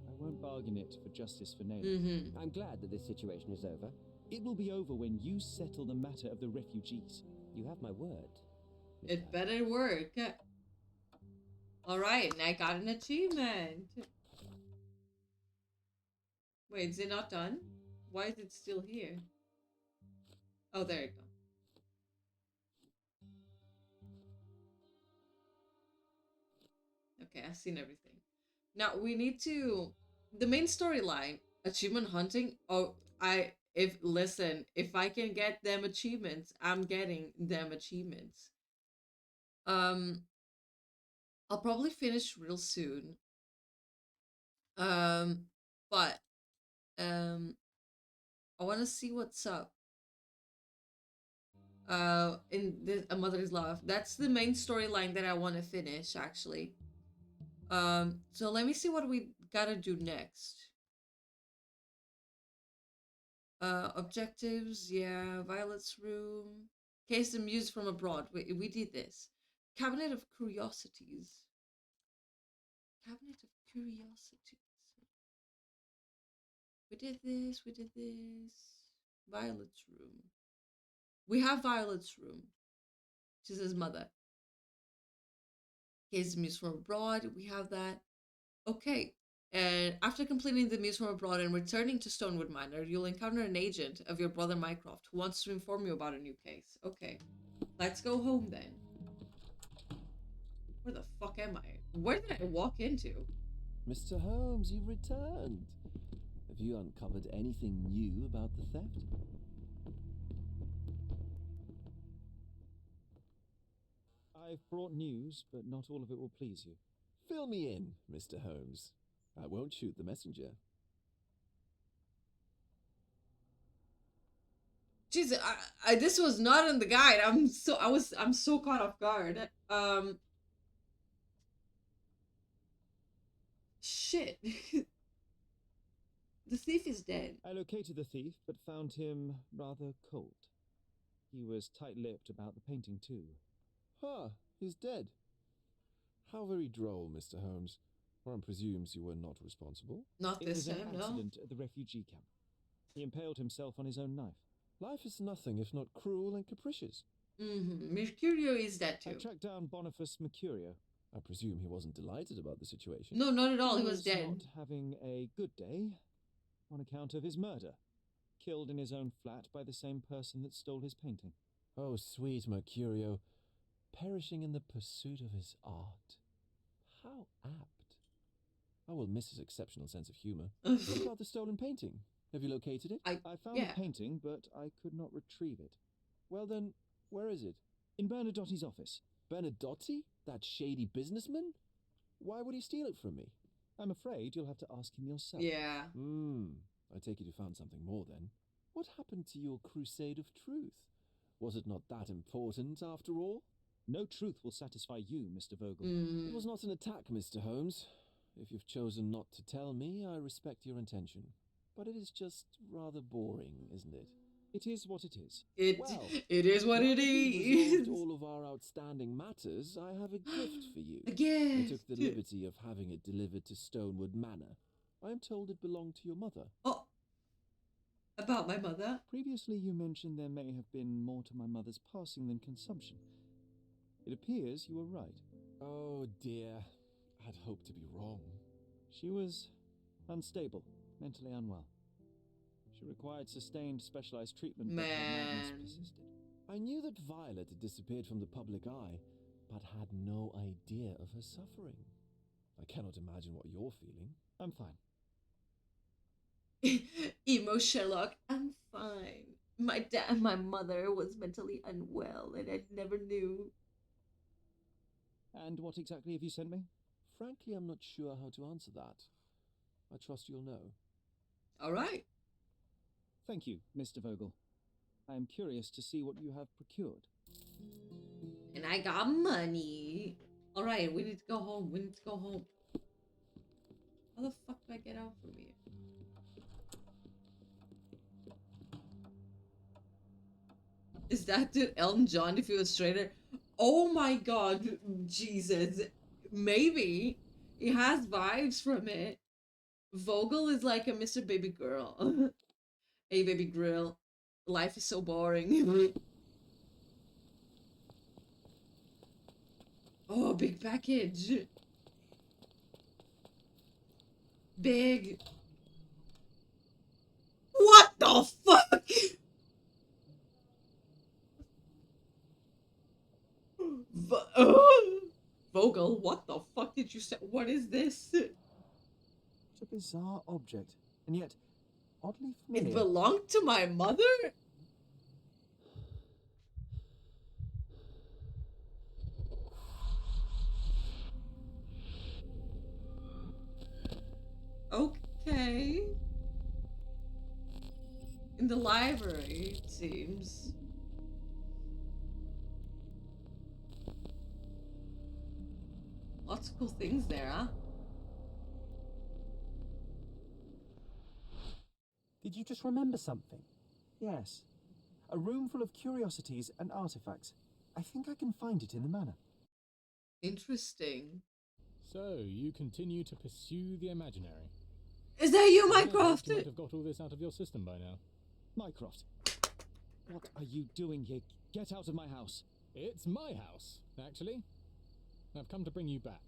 I won't bargain it for justice for Naylor. I'm glad that this situation is over. It will be over when you settle the matter of the refugees. You have my word. It better work. Alright, and I got an achievement. Wait, is it not done? Why is it still here? Oh, there you go. Okay, I've seen everything. Now we need to the main storyline, achievement hunting. Oh, if I can get them achievements, I'm getting them achievements. I'll probably finish real soon. But I want to see what's up. In this A Mother's Love. That's the main storyline that I want to finish actually. So let me see what we gotta do next. Objectives, yeah, Violet's room. Case the Muse from abroad. We did this. Cabinet of Curiosities. Cabinet of Curiosities. We did this, we did this. Violet's room. We have Violet's room. She's his mother. Case the Muse from abroad. We have that. Okay. And after completing the Muse from abroad and returning to Stonewood Manor, you'll encounter an agent of your brother Mycroft who wants to inform you about a new case. Okay. Let's go home then. Where the fuck am I? Where did I walk into? Mr. Holmes, you've returned. Have you uncovered anything new about the theft? I've brought news, but not all of it will please you. Fill me in, Mr. Holmes. I won't shoot the messenger. Jesus, this was not in the guide. I'm so caught off guard. Shit. The thief is dead. I located the thief, but found him rather cold. He was tight-lipped about the painting too. Huh, he's dead. How very droll, Mr. Holmes. One presumes you were not responsible. Not this time, no. It was an accident at the refugee camp. He impaled himself on his own knife. Life is nothing if not cruel and capricious. Mercurio is dead too. I tracked down Boniface Mercurio. I presume he wasn't delighted about the situation. No, not at all. He was dead. Not having a good day on account of his murder. Killed in his own flat by the same person that stole his painting. Oh, sweet Mercurio. Perishing in the pursuit of his art. How apt. I will miss his exceptional sense of humor. What about the stolen painting? Have you located it? I found the painting, but I could not retrieve it. Well then, where is it? In Bernadotti's office. Bernadotti? That shady businessman? Why would he steal it from me? I'm afraid you'll have to ask him yourself. Yeah. I take it you found something more then. What happened to your crusade of truth? Was it not that important after all? No truth will satisfy you, Mr. Vogel. It was not an attack, Mr. Holmes. If you've chosen not to tell me, I respect your intention. But it is just rather boring, isn't it? It is what it is. It is what it is. All of our outstanding matters, I have a gift for you. A gift. I took the liberty of having it delivered to Stonewood Manor. I am told it belonged to your mother. Oh, about my mother? Previously you mentioned there may have been more to my mother's passing than consumption. It appears you were right. Oh dear, I'd hoped to be wrong. She was unstable, mentally unwell. She required sustained specialized treatment, but her madness persisted. I knew that Violet had disappeared from the public eye, but had no idea of her suffering. I cannot imagine what you're feeling. I'm fine. Emo Sherlock, I'm fine. My dad and my mother was mentally unwell and I never knew. And what exactly have you sent me? Frankly, I'm not sure how to answer that. I trust you'll know. All right. Thank you, Mr. Vogel. I am curious to see what you have procured. And I got money. All right, we need to go home. We need to go home. How the fuck do I get out from here? Is that dude Elton John if he was straighter? Oh my god, Jesus. Maybe. It has vibes from it. Vogel is like a Mr. Baby Girl. Hey, baby girl. Life is so boring. Oh, big package. Big. What the fuck? Vogel, what the fuck did you say? What is this? Such a bizarre object, and yet oddly familiar. It belonged to my mother? Okay. In the library, it seems. Lots of cool things there, huh? Did you just remember something? Yes. A room full of curiosities and artifacts. I think I can find it in the manor. Interesting. So, you continue to pursue the imaginary. Is that you, You Mycroft? might have got all this out of your system by now. Mycroft, what are you doing here? Get out of my house. It's my house, actually. I've come to bring you back.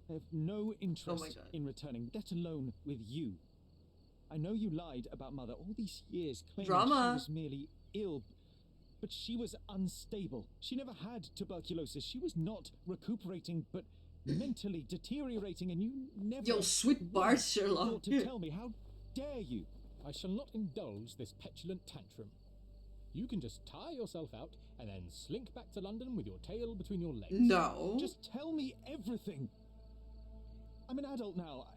I have no interest in returning, let alone with you. I know you lied about Mother all these years, claiming she was merely ill, but she was unstable. She never had tuberculosis. She was not recuperating, but mentally deteriorating, and you never... Yo, sweet bar, Sherlock. ...thought to tell me. How dare you? I shall not indulge this petulant tantrum. You can just tire yourself out and then slink back to London with your tail between your legs. No. Just tell me everything. I'm an adult now.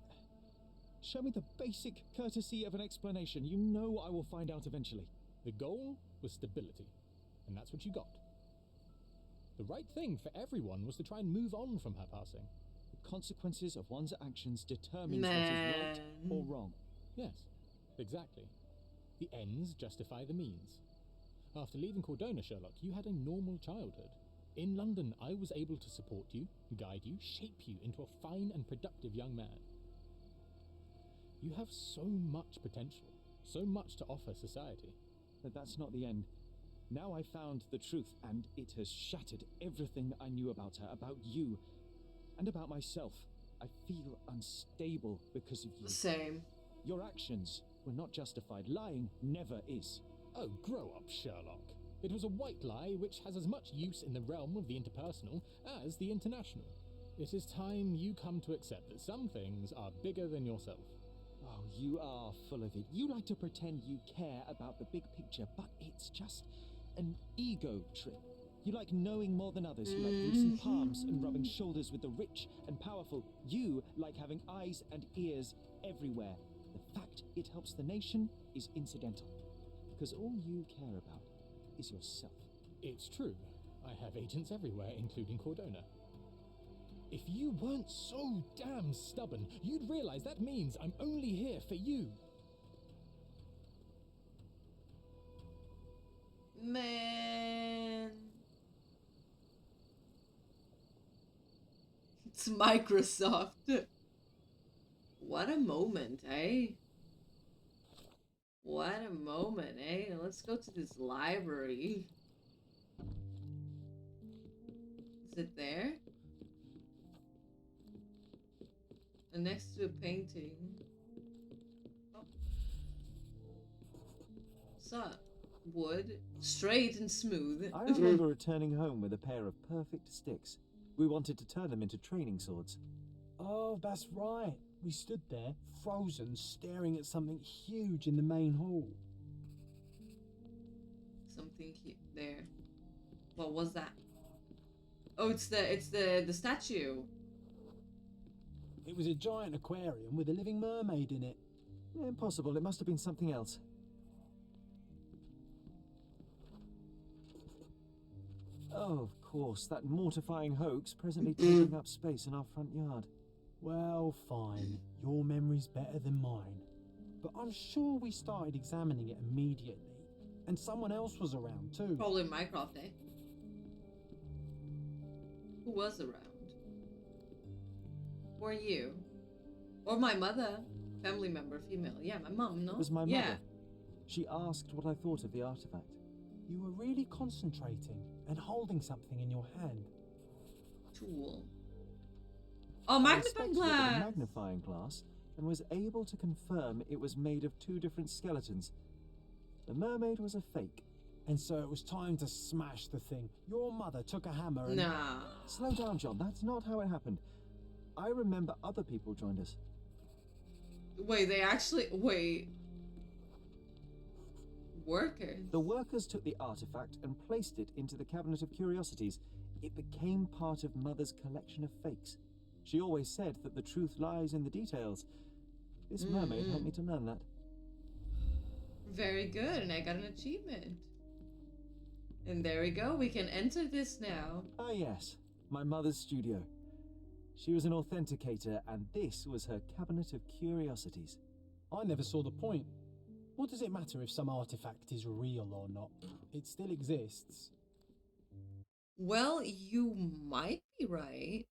Show me the basic courtesy of an explanation. You know I will find out eventually. The goal was stability, and that's what you got. The right thing for everyone was to try and move on from her passing. The consequences of one's actions determines what is right or wrong. Yes, exactly. The ends justify the means. After leaving Cordona, Sherlock, you had a normal childhood. In London, I was able to support you, guide you, shape you into a fine and productive young man. You have so much potential, so much to offer society. But that's not the end. Now I found the truth, and it has shattered everything I knew about her, about you, and about myself. I feel unstable because of you. Same. Your actions were not justified. Lying never is. Oh, grow up, Sherlock. It was a white lie which has as much use in the realm of the interpersonal as the international. It is time you come to accept that some things are bigger than yourself. Oh, you are full of it. You like to pretend you care about the big picture, but it's just an ego trip. You like knowing more than others. You like greasing palms and rubbing shoulders with the rich and powerful. You like having eyes and ears everywhere. The fact it helps the nation is incidental, because all you care about is yourself. It's true. I have agents everywhere, including Cordona. If you weren't so damn stubborn, you'd realize that means I'm only here for you. Man. It's Microsoft. What a moment, eh? What a moment, eh? Let's go to this library. Is it there? And next to a painting. Oh. What's up? Wood, straight and smooth. I remember returning home with a pair of perfect sticks. We wanted to turn them into training swords. Oh, that's right. We stood there, frozen, staring at something huge in the main hall. Something there. What was that? Oh, it's the statue. It was a giant aquarium with a living mermaid in it. Impossible. It must have been something else. Oh, of course, that mortifying hoax presently taking up space in our front yard. Well, fine. Your memory's better than mine. But I'm sure we started examining it immediately. And someone else was around too. Probably Mycroft, eh? Who was around? Or you? Or my mother? Family member, female. Yeah, my mom, no? It was my yeah. mother. She asked what I thought of the artifact. You were really concentrating and holding something in your hand. Tool. Oh, I magnifying inspected it with a glass! magnifying glass and was able to confirm it was made of 2 different skeletons. The mermaid was a fake. And so it was time to smash the thing. Your mother took a hammer and... Nah. Slow down, John. That's not how it happened. I remember other people joined us. Wait, they actually... Wait. Workers? The workers took the artifact and placed it into the Cabinet of Curiosities. It became part of Mother's collection of fakes. She always said that the truth lies in the details. This mermaid helped me to learn that. Very good, and I got an achievement. And there we go, we can enter this now. Ah yes, my mother's studio. She was an authenticator, and this was her Cabinet of Curiosities. I never saw the point. What does it matter if some artifact is real or not? It still exists. Well, you might be right.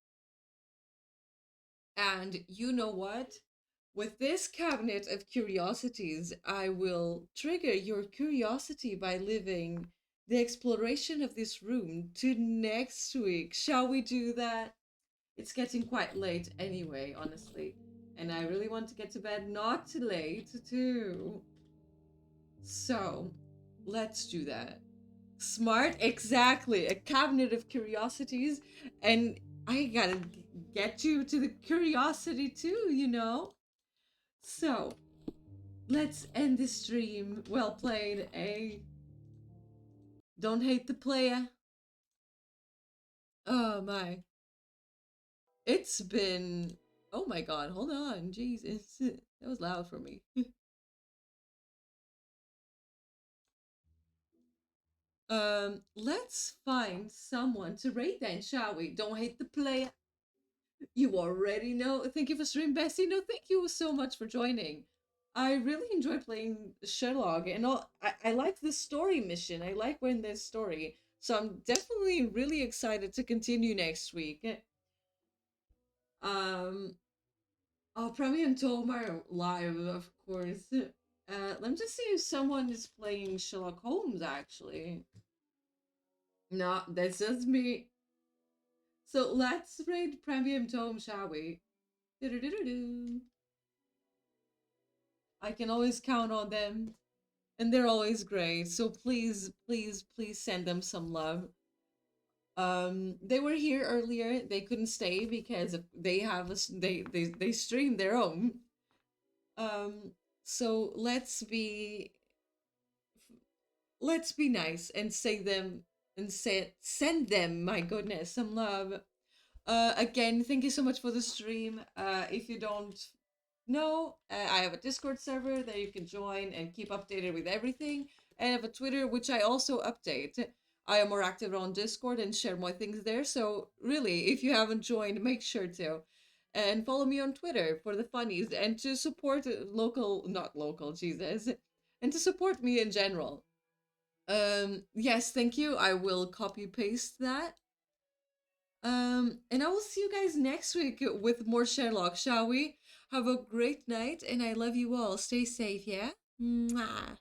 And you know what? With this Cabinet of Curiosities, I will trigger your curiosity by living the exploration of this room to next week. Shall we do that? It's getting quite late anyway, honestly. And I really want to get to bed not too late, too. So, let's do that. Smart? Exactly. A Cabinet of Curiosities. And I gotta get you to the curiosity too, you know? So, let's end this stream. Well played, eh? Don't hate the player. Oh my. It's been... Oh my god, hold on. Jesus. That was loud for me. Let's find someone to rate then, shall we? Don't hate the player. You already know. Thank you for stream, Bessie. No, thank you so much for joining. I really enjoy playing Sherlock, and I like the story mission. I like when there's story. So I'm definitely really excited to continue next week. Oh, Premium Tomar live, of course. Let me just see if someone is playing Sherlock Holmes, actually. No, that's just me. So let's raid Premium Tome, shall we? Do-do-do-do-do. I can always count on them. And they're always great. So please, please, please send them some love. They were here earlier. They couldn't stay because they have they stream their own. So let's be nice and say them and send them, my goodness, some love. Again, thank you so much for the stream. If you don't know, I have a Discord server that you can join and keep updated with everything. I have a Twitter, which I also update. I am more active on Discord and share more things there. So really, if you haven't joined, make sure to. And follow me on Twitter for the funnies and to support not local, Jesus. And to support me in general. Yes, thank you. I will copy paste that. And I will see you guys next week with more Sherlock, shall we? Have a great night, and I love you all. Stay safe, yeah? Mwah.